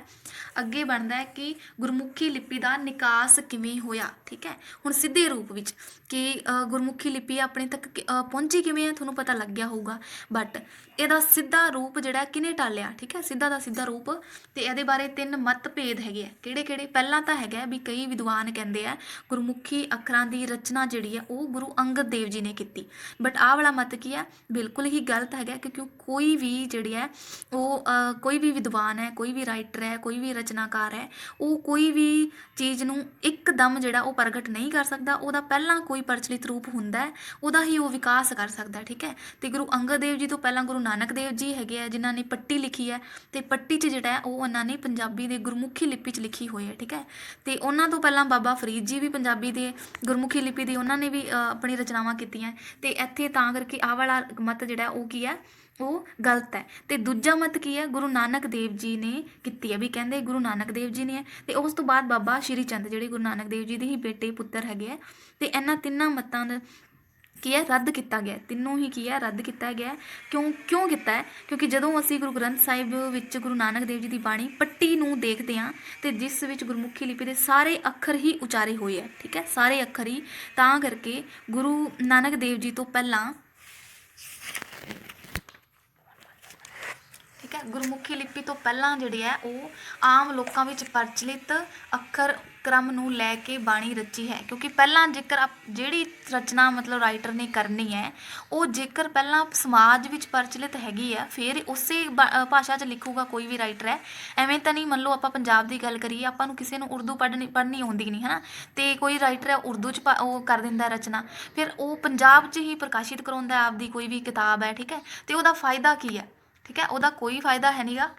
ਅੱਗੇ ਬਣਦਾ ਹੈ ਕਿ ਗੁਰਮੁਖੀ ਲਿਪੀ ਦਾ ਨਿਕਾਸ ਕਿਵੇਂ ਹੋਇਆ, ਠੀਕ ਹੈ। ਹੁਣ ਸਿੱਧੇ ਰੂਪ ਵਿੱਚ ਕਿ ਗੁਰਮੁਖੀ ਲਿਪੀ ਆਪਣੇ ਤੱਕ ਪਹੁੰਚੀ ਕਿਵੇਂ ਹੈ, ਤੁਹਾਨੂੰ ਪਤਾ ਲੱਗਿਆ ਹੋਊਗਾ। ਬਟ ਇਹਦਾ ਸਿੱਧਾ ਰੂਪ ਜਿਹੜਾ ਕਿਹਨੇ ਟਾਲਿਆ, ਠੀਕ ਹੈ, ਸਿੱਧਾ ਦਾ ਸਿੱਧਾ ਰੂਪ, ਤੇ ਇਹਦੇ ਬਾਰੇ 3 ਮਤਭੇਦ ਹੈਗੇ ਆ। ਕਿਹੜੇ ਕਿਹੜੇ? ਪਹਿਲਾਂ ਤਾਂ ਹੈਗਾ ਵੀ ਕਈ ਵਿਦਵਾਨ ਕਹਿੰਦੇ ਆ ਗੁਰਮੁਖੀ ਅੱਖਰਾਂ ਦੀ ਰਚਨਾ ਜਿਹੜੀ ਹੈ ਉਹ ਗੁਰੂ ਅੰਗਦ ਦੇਵ ਜੀ ਨੇ ਕੀਤੀ। ਬਟ ਆਹ ਵਾਲਾ ਮਤ ਕੀ ਹੈ, ਬਿਲਕੁਲ ਹੀ ਗਲਤ ਹੈਗਾ, ਕਿਉਂਕਿ ਕੋਈ ਵੀ ਜਿਹੜੀ ਹੈ ਉਹ ਕੋਈ ਵੀ ਵਿਦਵਾਨ ਹੈ, ਕੋਈ ਵੀ ਰਾਈਟਰ ਹੈ, ਕੋਈ ਵੀ ਰਚਨਾਕਾਰ ਹੈ, ਉਹ ਕੋਈ ਵੀ ਚੀਜ਼ ਨੂੰ ਇੱਕਦਮ ਜਿਹੜਾ ਉਹ ਪ੍ਰਗਟ ਨਹੀਂ ਕਰ ਸਕਦਾ। ਉਹਦਾ ਪਹਿਲਾਂ ਕੋਈ ਪ੍ਰਚਲਿਤ ਰੂਪ ਹੁੰਦਾ ਹੈ, ਉਹਦਾ ਹੀ ਉਹ ਵਿਕਾਸ ਕਰ ਸਕਦਾ, ਠੀਕ ਹੈ। ਤੇ ਗੁਰੂ ਅੰਗਦ ਦੇਵ ਜੀ ਤੋਂ ਪਹਿਲਾਂ ਗੁਰੂ ਨਾਨਕ ਦੇਵ ਜੀ ਹੈਗੇ ਆ, ਜਿਨ੍ਹਾਂ ਨੇ ਪੱਟੀ ਲਿਖੀ ਹੈ, ਤੇ ਪੱਟੀ 'ਚ ਜਿਹੜਾ ਹੈ ਉਹ ਉਹਨਾਂ ਨੇ ਪੰਜਾਬੀ ਦੇ ਗੁਰਮੁਖੀ ਲਿਪੀ 'ਚ ਲਿਖੀ ਹੋਈ ਹੈ, ਠੀਕ ਹੈ। ਤੇ ਉਹਨਾਂ ਤੋਂ ਪਹਿਲਾਂ ਬਾਬਾ ਫਰੀਦ ਜੀ ਵੀ ਪੰਜਾਬੀ ਦੇ ਗੁਰਮੁਖੀ ਲਿਪੀ ਦੀ ਉਹਨਾਂ ਨੇ ਵੀ ਆਪਣੀ ਰਚਨਾਵਾਂ ਕੀਤੀਆਂ। ਤੇ ਇੱਥੇ ਤਾਂ ਕਰਕੇ ਆਹ ਵਾਲਾ ਮਤ ਜਿਹੜਾ ਉਹ ਕੀ ਹੈ, ਉਹ ਗਲਤ ਹੈ। ਤੇ ਦੂਜਾ ਮਤ ਕੀ ਹੈ, ਗੁਰੂ ਨਾਨਕ ਦੇਵ ਜੀ ਨੇ ਕੀਤੀ ਹੈ, ਵੀ ਕਹਿੰਦੇ ਗੁਰੂ ਨਾਨਕ ਦੇਵ ਜੀ ਨੇ ਹੈ, ਤੇ ਉਸ ਤੋਂ ਬਾਅਦ ਬਾਬਾ ਸ਼੍ਰੀ ਚੰਦ ਜਿਹੜੇ ਗੁਰੂ ਨਾਨਕ ਦੇਵ ਜੀ ਦੇ ਹੀ ਬੇਟੇ ਪੁੱਤਰ ਹੈਗੇ ਆ। ਤੇ ਇਹਨਾਂ ਤਿੰਨਾਂ ਮਤਾਂ ਦਾ ਕੀ ਹੈ, ਰੱਦ ਕੀਤਾ ਗਿਆ। ਤਿੰਨੋਂ ਹੀ ਕੀ ਹੈ, ਰੱਦ ਕੀਤਾ ਗਿਆ। ਕਿਉਂ ਕੀਤਾ ਹੈ? ਕਿਉਂਕਿ ਜਦੋਂ ਅਸੀਂ ਗੁਰੂ ਗ੍ਰੰਥ ਸਾਹਿਬ ਵਿੱਚ ਗੁਰੂ ਨਾਨਕ ਦੇਵ ਜੀ ਦੀ ਬਾਣੀ ਪੱਟੀ ਨੂੰ ਦੇਖਦੇ ਹਾਂ, ਤੇ ਜਿਸ ਵਿੱਚ ਗੁਰਮੁਖੀ ਲਿਪੀ ਦੇ ਸਾਰੇ ਅੱਖਰ ਹੀ ਉਚਾਰੇ ਹੋਏ ਹੈ, ਠੀਕ ਹੈ, ਸਾਰੇ ਅੱਖਰ ਹੀ, ਤਾਂ ਕਰਕੇ ਗੁਰੂ ਨਾਨਕ ਦੇਵ ਜੀ ਤੋਂ ਪਹਿਲਾਂ, ਠੀਕ ਹੈ, ਗੁਰਮੁਖੀ ਲਿਪੀ ਤੋਂ ਪਹਿਲਾਂ ਜਿਹੜੀ ਹੈ ਉਹ ਆਮ ਲੋਕਾਂ ਵਿੱਚ ਪ੍ਰਚਲਿਤ ਅੱਖਰ ਕ੍ਰਮ ਨੂੰ ਲੈ ਕੇ ਬਾਣੀ ਰਚੀ ਹੈ। ਕਿਉਂਕਿ ਪਹਿਲਾਂ ਜੇਕਰ ਜਿਹੜੀ ਰਚਨਾ ਮਤਲਬ ਰਾਈਟਰ ਨੇ ਕਰਨੀ ਹੈ, ਉਹ ਜੇਕਰ ਪਹਿਲਾਂ ਸਮਾਜ ਵਿੱਚ ਪ੍ਰਚਲਿਤ ਹੈਗੀ ਆ, ਫਿਰ ਉਸੇ ਭਾਸ਼ਾ 'ਚ ਲਿਖੂਗਾ ਕੋਈ ਵੀ ਰਾਈਟਰ ਹੈ। ਐਵੇਂ ਤਾਂ ਨਹੀਂ, ਮੰਨ ਲਓ ਆਪਾਂ ਪੰਜਾਬ ਦੀ ਗੱਲ ਕਰੀਏ, ਆਪਾਂ ਨੂੰ ਕਿਸੇ ਨੂੰ ਉਰਦੂ ਪੜ੍ਹਨੀ ਆਉਂਦੀ ਨਹੀਂ ਹੈ ਨਾ, ਤੇ ਕੋਈ ਰਾਈਟਰ ਹੈ ਉਰਦੂ 'ਚ ਉਹ ਕਰ ਦਿੰਦਾ ਰਚਨਾ, ਫਿਰ ਉਹ ਪੰਜਾਬ 'ਚ ਹੀ ਪ੍ਰਕਾਸ਼ਿਤ ਕਰਾਉਂਦਾ ਆਪਦੀ ਕੋਈ ਵੀ ਕਿਤਾਬ ਹੈ, ਠੀਕ ਹੈ, ਤੇ ਉਹਦਾ ਫਾਇਦਾ ਕੀ ਹੈ, ਠੀਕ ਹੈ, ਉਹਦਾ ਕੋਈ ਫਾਇਦਾ ਹੈ ਨਹੀਂਗਾ।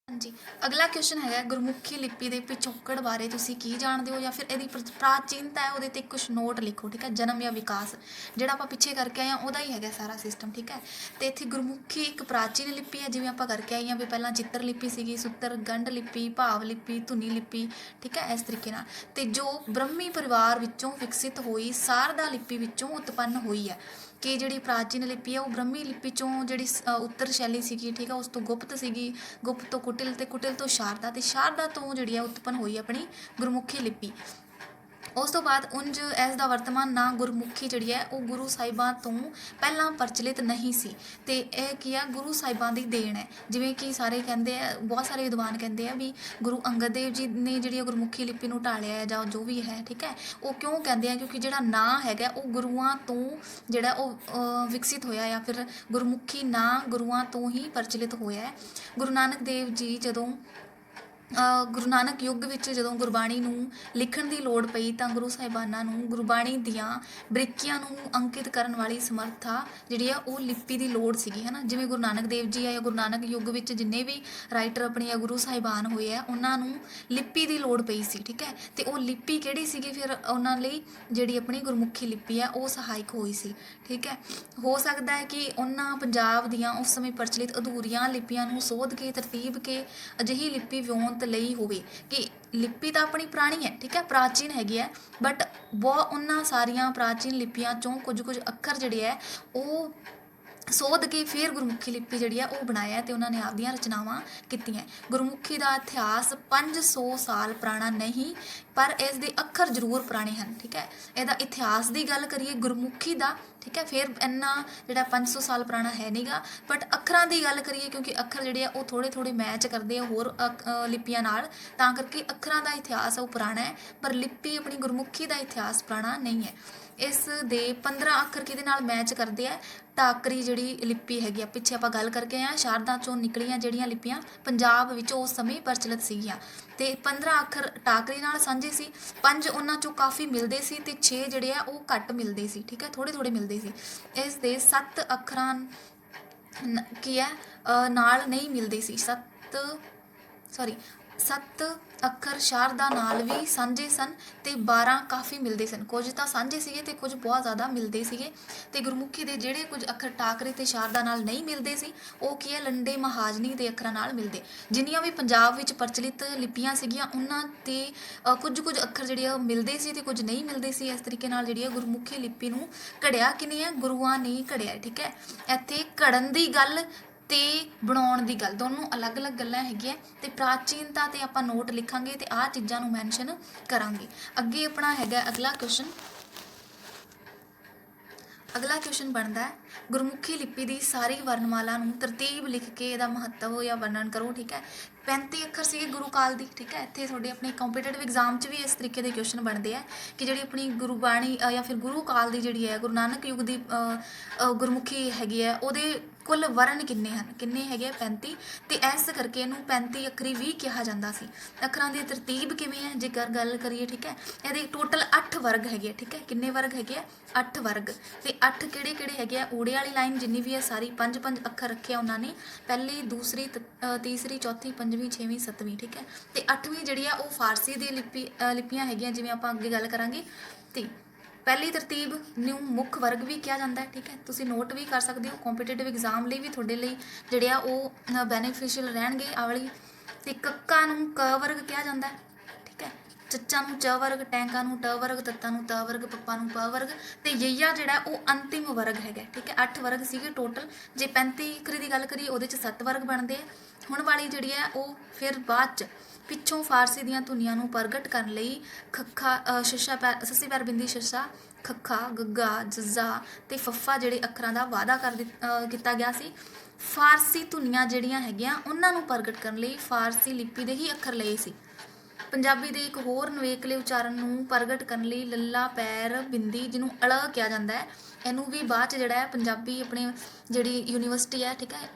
ਹਾਂਜੀ, ਅਗਲਾ ਕੁਐਸਚਨ ਹੈਗਾ ਗੁਰਮੁਖੀ ਲਿਪੀ ਦੇ ਪਿਛੋਕੜ ਬਾਰੇ ਤੁਸੀਂ ਕੀ ਜਾਣਦੇ ਹੋ, ਜਾਂ ਫਿਰ ਇਹਦੀ ਪ੍ਰਾਚੀਨਤਾ ਹੈ ਉਹਦੇ 'ਤੇ ਕੁਛ ਨੋਟ ਲਿਖੋ, ਠੀਕ ਹੈ। ਜਨਮ ਜਾਂ ਵਿਕਾਸ ਜਿਹੜਾ ਆਪਾਂ ਪਿੱਛੇ ਕਰਕੇ ਆਏ ਹਾਂ ਉਹਦਾ ਹੀ ਹੈਗਾ ਸਾਰਾ ਸਿਸਟਮ, ਠੀਕ ਹੈ। ਤੇ ਇੱਥੇ ਗੁਰਮੁਖੀ ਇੱਕ ਪ੍ਰਾਚੀਨ ਲਿਪੀ ਹੈ, ਜਿਵੇਂ ਆਪਾਂ ਕਰਕੇ ਆਏ ਹਾਂ ਵੀ ਪਹਿਲਾਂ ਚਿੱਤਰ ਲਿਪੀ ਸੀਗੀ, ਸੂਤਰ ਗੰਢ ਲਿਪੀ, ਭਾਵ ਲਿਪੀ, ਧੁਨੀ ਲਿਪੀ, ਠੀਕ ਹੈ, ਇਸ ਤਰੀਕੇ ਨਾਲ। ਤੇ ਜੋ ਬ੍ਰਹਮੀ ਪਰਿਵਾਰ ਵਿੱਚੋਂ ਵਿਕਸਿਤ ਹੋਈ ਸਾਰਦਾ ਲਿਪੀ ਵਿੱਚੋਂ ਉਤਪੰਨ ਹੋਈ ਹੈ, ਕਿ ਜਿਹੜੀ ਪ੍ਰਾਚੀਨ ਲਿਪੀ ਹੈ ਉਹ ਬ੍ਰਹਮੀ ਲਿਪੀ 'ਚੋਂ ਜਿਹੜੀ ਉੱਤਰ ਸ਼ੈਲੀ ਸੀਗੀ, ਠੀਕ ਹੈ, ਉਸ ਤੋਂ ਗੁਪਤ ਸੀਗੀ, ਗੁਪਤ ਤੋਂ ਕੁਟਿਲ, ਤੇ ਕੁਟਿਲ ਤੋਂ ਸ਼ਾਰਦਾ, ਤੇ ਸ਼ਾਰਦਾ ਤੋਂ ਜਿਹੜੀ ਹੈ ਉਤਪੰਨ ਹੋਈ ਆਪਣੀ ਗੁਰਮੁਖੀ ਲਿਪੀ। ਉਸ ਤੋਂ ਬਾਅਦ ਉਂਝ ਇਸ ਦਾ ਵਰਤਮਾਨ ਨਾਂ ਗੁਰਮੁਖੀ ਜਿਹੜੀ ਹੈ ਉਹ ਗੁਰੂ ਸਾਹਿਬਾਂ ਤੋਂ ਪਹਿਲਾਂ ਪ੍ਰਚਲਿਤ ਨਹੀਂ ਸੀ, ਤੇ ਇਹ ਕੀ ਆ, ਗੁਰੂ ਸਾਹਿਬਾਂ ਦੀ ਦੇਣ ਹੈ। ਜਿਵੇਂ ਕਿ ਸਾਰੇ ਕਹਿੰਦੇ ਆ, ਬਹੁਤ ਸਾਰੇ ਵਿਦਵਾਨ ਕਹਿੰਦੇ ਆ ਵੀ ਗੁਰੂ ਅੰਗਦ ਦੇਵ ਜੀ ਨੇ ਜਿਹੜੀ ਗੁਰਮੁਖੀ ਲਿਪੀ ਨੂੰ ਢਾਲਿਆ ਹੈ, ਜਾਂ ਜੋ ਵੀ ਹੈ, ਠੀਕ ਹੈ। ਉਹ ਕਿਉਂ ਕਹਿੰਦੇ ਆ? ਕਿਉਂਕਿ ਜਿਹੜਾ ਨਾਂ ਹੈਗਾ ਉਹ ਗੁਰੂਆਂ ਤੋਂ ਜਿਹੜਾ ਉਹ ਵਿਕਸਿਤ ਹੋਇਆ, ਜਾਂ ਫਿਰ ਗੁਰਮੁਖੀ ਨਾਂ ਗੁਰੂਆਂ ਤੋਂ ਹੀ ਪ੍ਰਚਲਿਤ ਹੋਇਆ ਹੈ। ਗੁਰੂ ਨਾਨਕ ਦੇਵ ਜੀ ਜਦੋਂ ਗੁਰੂ ਨਾਨਕ ਯੁੱਗ ਵਿੱਚ ਜਦੋਂ ਗੁਰਬਾਣੀ ਨੂੰ ਲਿਖਣ ਦੀ ਲੋੜ ਪਈ, ਤਾਂ ਗੁਰੂ ਸਾਹਿਬਾਨਾਂ ਨੂੰ ਗੁਰਬਾਣੀ ਦੀਆਂ ਬਰੀਕੀਆਂ ਨੂੰ ਅੰਕਿਤ ਕਰਨ ਵਾਲੀ ਸਮਰੱਥਾ ਜਿਹੜੀ ਆ ਉਹ ਲਿਪੀ ਦੀ ਲੋੜ ਸੀਗੀ, ਹੈ ਨਾ। ਜਿਵੇਂ ਗੁਰੂ ਨਾਨਕ ਦੇਵ ਜੀ ਆ, ਜਾਂ ਗੁਰੂ ਨਾਨਕ ਯੁੱਗ ਵਿੱਚ ਜਿੰਨੇ ਵੀ ਰਾਈਟਰ ਆਪਣੇ ਜਾਂ ਗੁਰੂ ਸਾਹਿਬਾਨ ਹੋਏ ਆ, ਉਹਨਾਂ ਨੂੰ ਲਿਪੀ ਦੀ ਲੋੜ ਪਈ ਸੀ, ਠੀਕ ਹੈ। ਤੇ ਉਹ ਲਿਪੀ ਕਿਹੜੀ ਸੀਗੀ ਫਿਰ ਉਹਨਾਂ ਲਈ? ਜਿਹੜੀ ਆਪਣੀ ਗੁਰਮੁਖੀ ਲਿਪੀ ਆ ਉਹ ਸਹਾਇਕ ਹੋਈ ਸੀ, ਠੀਕ ਹੈ। ਹੋ ਸਕਦਾ ਹੈ ਕਿ ਉਹਨਾਂ ਪੰਜਾਬ ਦੀਆਂ ਉਸ ਸਮੇਂ ਪ੍ਰਚਲਿਤ ਅਧੂਰੀਆਂ ਲਿਪੀਆਂ ਨੂੰ ਸੋਧ ਕੇ, ਤਰਤੀਬ ਕੇ ਅਜਿਹੀ ਲਿਪੀ ਵਿਉਂਤ ਹੋਂਦ ਲਈ ਹੋਵੇ ਕਿ ਲਿਪੀ ਤਾਂ ਆਪਣੀ ਪੁਰਾਣੀ ਹੈ, ਠੀਕ ਹੈ, ਪ੍ਰਾਚੀਨ ਹੈਗੀ ਹੈ, ਬਟ ਬਹੁਤ ਉਹਨਾਂ ਸਾਰੀਆਂ ਪ੍ਰਾਚੀਨ ਲਿਪੀਆਂ ਚੋਂ ਕੁਝ ਅੱਖਰ ਜਿਹੜੇ ਹੈ ਉਹ ਸੋਧ ਕੇ ਫਿਰ ਗੁਰਮੁਖੀ ਲਿਪੀ ਜਿਹੜੀ ਆ ਉਹ ਬਣਾਇਆ ਤੇ ਉਹਨਾਂ ਨੇ ਆਪਦੀਆਂ ਰਚਨਾਵਾਂ ਕੀਤੀਆਂ। ਗੁਰਮੁਖੀ ਦਾ ਇਤਿਹਾਸ 500 ਸਾਲ ਪੁਰਾਣਾ ਨਹੀਂ, ਪਰ ਇਸ ਦੇ ਅੱਖਰ ਜ਼ਰੂਰ ਪੁਰਾਣੇ ਹਨ, ਠੀਕ ਹੈ। ਇਹਦਾ ਇਤਿਹਾਸ ਦੀ ਗੱਲ ਕਰੀਏ ਗੁਰਮੁਖੀ ਦਾ, ਠੀਕ ਹੈ, ਫਿਰ ਇੰਨਾ ਜਿਹੜਾ 500 ਸਾਲ ਪੁਰਾਣਾ ਹੈ ਨਹੀਂਗਾ, ਬਟ ਅੱਖਰਾਂ ਦੀ ਗੱਲ ਕਰੀਏ ਕਿਉਂਕਿ ਅੱਖਰ ਜਿਹੜੇ ਆ ਉਹ ਥੋੜ੍ਹੇ ਮੈਚ ਕਰਦੇ ਆ ਹੋਰ ਲਿਪੀਆਂ ਨਾਲ, ਤਾਂ ਕਰਕੇ ਅੱਖਰਾਂ ਦਾ ਇਤਿਹਾਸ ਉਹ ਪੁਰਾਣਾ ਹੈ, ਪਰ ਲਿਪੀ ਆਪਣੀ ਗੁਰਮੁਖੀ ਦਾ ਇਤਿਹਾਸ ਪੁਰਾਣਾ ਨਹੀਂ ਹੈ। ਇਸ ਦੇ 15 ਅੱਖਰ ਕਿਹਦੇ ਨਾਲ ਮੈਚ ਕਰਦੇ ਆ? ਟਾਕਰੀ ਜਿਹੜੀ ਲਿਪੀ ਹੈਗੀ ਆ, ਪਿੱਛੇ ਆਪਾਂ ਗੱਲ ਕਰਕੇ ਆਏ ਹਾਂ, ਸ਼ਾਰਦਾ ਚੋਂ ਨਿਕਲੀਆਂ ਜਿਹੜੀਆਂ ਲਿਪੀਆਂ ਪੰਜਾਬ ਵਿੱਚ ਉਸ ਸਮੇਂ ਪ੍ਰਚਲਿਤ ਸੀਗੀਆਂ, ਤੇ 15 ਅੱਖਰ ਟਾਕਰੀ ਨਾਲ ਸਾਂਝੇ ਸੀ। 5 ਉਹਨਾਂ ਚੋਂ ਕਾਫੀ ਮਿਲਦੇ ਸੀ ਤੇ 6 ਜਿਹੜੇ ਆ ਉਹ ਘੱਟ ਮਿਲਦੇ ਸੀ, ਠੀਕ ਹੈ, ਥੋੜ੍ਹੇ ਮਿਲਦੇ ਸੀ। ਇਸ ਦੇ 7 ਅੱਖਰਾਂ ਕੀ ਹੈ ਨਾਲ ਨਹੀਂ ਮਿਲਦੇ ਸੀ, 7 ਅੱਖਰ ਸ਼ਾਰਦਾ ਨਾਲ ਵੀ ਸਾਂਝੇ ਸਨ ਤੇ 12 ਕਾਫੀ ਮਿਲਦੇ ਸਨ। ਕੁਝ ਤਾਂ ਸਾਂਝੇ ਸੀਗੇ ਤੇ ਕੁਝ ਬਹੁਤ ਜ਼ਿਆਦਾ ਮਿਲਦੇ ਸੀਗੇ। ਤੇ ਗੁਰਮੁਖੀ ਦੇ ਜਿਹੜੇ ਕੁਝ ਅੱਖਰ ਟਾਕਰੇ ਤੇ ਸ਼ਾਰਦਾ ਨਾਲ ਨਹੀਂ ਮਿਲਦੇ ਸੀ ਉਹ ਕੀ ਹੈ ਲੰਡੇ ਮਹਾਜਨੀ ਦੇ ਅੱਖਰਾਂ ਨਾਲ ਮਿਲਦੇ। ਜਿੰਨੀਆਂ ਵੀ ਪੰਜਾਬ ਵਿੱਚ ਪ੍ਰਚਲਿਤ ਲਿਪੀਆਂ ਸੀਗੀਆਂ ਉਹਨਾਂ ਤੇ ਕੁਝ ਅੱਖਰ ਜਿਹੜੇ ਆ ਮਿਲਦੇ ਸੀ ਤੇ ਕੁਝ ਨਹੀਂ ਮਿਲਦੇ ਸੀ। ਇਸ ਤਰੀਕੇ ਨਾਲ ਜਿਹੜੀ ਆ ਗੁਰਮੁਖੀ ਲਿਪੀ ਨੂੰ ਘੜਿਆ ਕਿਨੇ ਹੈ? ਗੁਰੂਆਂ ਨੇ ਘੜਿਆ, ਠੀਕ ਹੈ। ਇੱਥੇ ਘੜਨ ਦੀ ਗੱਲ ਤੇ ਬਣਾਉਣ ਦੀ ਗੱਲ ਦੋਨੋਂ ਅਲੱਗ-ਅਲੱਗ ਗੱਲਾਂ ਹੈਗੀਆਂ, ਤੇ ਪ੍ਰਾਚੀਨਤਾ ਤੇ ਆਪਾਂ ਨੋਟ ਲਿਖਾਂਗੇ ਤੇ ਆਹ ਚੀਜ਼ਾਂ ਨੂੰ ਮੈਂਸ਼ਨ ਕਰਾਂਗੇ। ਅੱਗੇ ਆਪਣਾ ਹੈਗਾ ਅਗਲਾ ਕੁਐਸਚਨ ਬਣਦਾ ਹੈ ਗੁਰਮੁਖੀ ਲਿਪੀ ਦੀ ਸਾਰੀ ਵਰਣਮਾਲਾ ਨੂੰ ਤਰਤੀਬ ਲਿਖ ਕੇ ਇਹਦਾ ਮਹੱਤਵ ਜਾਂ ਵਰਣਨ ਕਰੋ, ਠੀਕ ਹੈ। 35 ਅੱਖਰ ਸੀਗੇ ਗੁਰੂ ਕਾਲ ਦੀ, ਠੀਕ ਹੈ। ਇੱਥੇ ਤੁਹਾਡੇ ਆਪਣੇ ਕੰਪੀਟੀਟਿਵ ਐਗਜ਼ਾਮ 'ਚ ਵੀ ਇਸ ਤਰੀਕੇ ਦੇ ਕੁਐਸਚਨ ਬਣਦੇ ਆ ਕਿ ਜਿਹੜੀ ਆਪਣੀ ਗੁਰਬਾਣੀ ਜਾਂ ਫਿਰ ਗੁਰੂ ਕਾਲ ਦੀ ਜਿਹੜੀ ਹੈ ਗੁਰੂ ਨਾਨਕ ਯੁੱਗ ਦੀ ਗੁਰਮੁਖੀ ਹੈਗੀ ਹੈ ਉਹਦੇ ਕੁੱਲ ਵਰਨ ਕਿੰਨੇ ਹਨ? ਕਿੰਨੇ ਹੈਗੇ ਆ? 35। ਤੇ ਇਸ ਕਰਕੇ ਇਹਨੂੰ 35 ਅੱਖਰੀ ਵੀ ਕਿਹਾ ਜਾਂਦਾ ਸੀ। ਅੱਖਰਾਂ ਦੀ ਤਰਤੀਬ ਕਿਵੇਂ ਹੈ ਜੇਕਰ ਗੱਲ ਕਰੀਏ, ਠੀਕ ਹੈ, ਇਹਦੇ ਟੋਟਲ 8 ਵਰਗ ਹੈਗੇ ਆ, ਠੀਕ ਹੈ। ਕਿੰਨੇ ਵਰਗ ਹੈਗੇ ਆ? 8 ਵਰਗ। ਤੇ 8 ਕਿਹੜੇ ਹੈਗੇ ਆ? ਊੜੇ ਵਾਲੀ ਲਾਈਨ ਜਿੰਨੀ ਵੀ ਹੈ ਸਾਰੀ 5 ਅੱਖਰ ਰੱਖੇ ਆ ਉਹਨਾਂ ਨੇ, ਪਹਿਲੀ, ਦੂਸਰੀ, ਤੀਸਰੀ, ਚੌਥੀ, ਪੰਜਵੀਂ, ਛੇਵੀਂ, ਸੱਤਵੀਂ, ਠੀਕ ਹੈ। ਤੇ 8ਵੀਂ ਜਿਹੜੀ ਆ ਉਹ ਫਾਰਸੀ ਦੀ ਲਿਪੀਆਂ ਹੈਗੀਆਂ, ਜਿਵੇਂ ਆਪਾਂ ਅੱਗੇ ਗੱਲ ਕਰਾਂਗੇ। ਤੇ ਪਹਿਲੀ ਤਰਤੀਬ ਨੂੰ ਮੁੱਖ ਵਰਗ ਵੀ ਕਿਹਾ ਜਾਂਦਾ ਹੈ, ਠੀਕ ਹੈ। ਤੁਸੀਂ ਨੋਟ ਵੀ ਕਰ ਸਕਦੇ ਹੋ, ਕੰਪੀਟੀਟਿਵ ਐਗਜ਼ਾਮ ਲਈ ਵੀ ਤੁਹਾਡੇ ਲਈ ਜਿਹੜੇ ਆ ਉਹ ਬੈਨੀਫੀਸ਼ੀਅਲ ਰਹਿਣਗੇ ਆਹ ਵਾਲੀ। ਤੇ ਕੱਕਾ ਨੂੰ ਕ ਵਰਗ ਕਿਹਾ ਜਾਂਦਾ ਹੈ, ਠੀਕ ਹੈ। ਚੱਚਾ ਨੂੰ ਚ ਵਰਗ, ਟੈਂਕਾ ਨੂੰ ਟ ਵਰਗ, ਤੱਤਾ ਨੂੰ ਤ ਵਰਗ, ਪੱਪਾ ਨੂੰ ਪ ਵਰਗ, ਤੇ ਯਈਆ ਜਿਹੜਾ ਉਹ ਅੰਤਿਮ ਵਰਗ ਹੈਗਾ, ਠੀਕ ਹੈ। 8 ਵਰਗ ਸੀਗੇ ਟੋਟਲ। ਜੇ 35 ਅੱਖਰੀ ਦੀ ਗੱਲ ਕਰੀਏ ਉਹਦੇ 'ਚ 7 ਵਰਗ ਬਣਦੇ ਆ। ਹੁਣ ਵਾਲੀ ਜਿਹੜੀ ਹੈ ਉਹ ਫਿਰ ਬਾਅਦ 'ਚ ਪਿੱਛੋਂ ਫਾਰਸੀ ਦੀਆਂ ਧੁਨੀਆਂ ਨੂੰ ਪ੍ਰਗਟ ਕਰਨ ਲਈ ਖੱਖਾ, ਸ਼ੱਸ਼ਾ ਪੈਰ, ਸੱਸੀ ਪੈਰ ਬਿੰਦੀ ਸ਼ੱਸ਼ਾ, ਖੱਖਾ, ਗੱਗਾ, ਜੱਜ਼ਾ ਤੇ ਫੱਫਾ ਜਿਹੜੇ ਅੱਖਰਾਂ ਦਾ ਵਾਅਦਾ ਕੀਤਾ ਗਿਆ ਸੀ। ਫਾਰਸੀ ਧੁਨੀਆਂ ਜਿਹੜੀਆਂ ਹੈਗੀਆਂ ਉਹਨਾਂ ਨੂੰ ਪ੍ਰਗਟ ਕਰਨ ਲਈ ਫਾਰਸੀ ਲਿਪੀ ਦੇ ਹੀ ਅੱਖਰ ਲਏ ਸੀ। ਪੰਜਾਬੀ ਦੇ ਇੱਕ ਹੋਰ ਨਵੇਕਲੇ ਉਚਾਰਨ ਨੂੰ ਪ੍ਰਗਟ ਕਰਨ ਲਈ ਲੱਲਾ ਪੈਰ ਬਿੰਦੀ ਜਿਹਨੂੰ ਅਲ ਕਿਹਾ ਜਾਂਦਾ ਹੈ, ਇਹਨੂੰ ਵੀ ਬਾਅਦ 'ਚ ਜਿਹੜਾ ਹੈ ਪੰਜਾਬੀ ਆਪਣੇ ਜਿਹੜੀ ਯੂਨੀਵਰਸਿਟੀ ਹੈ, ਠੀਕ ਹੈ,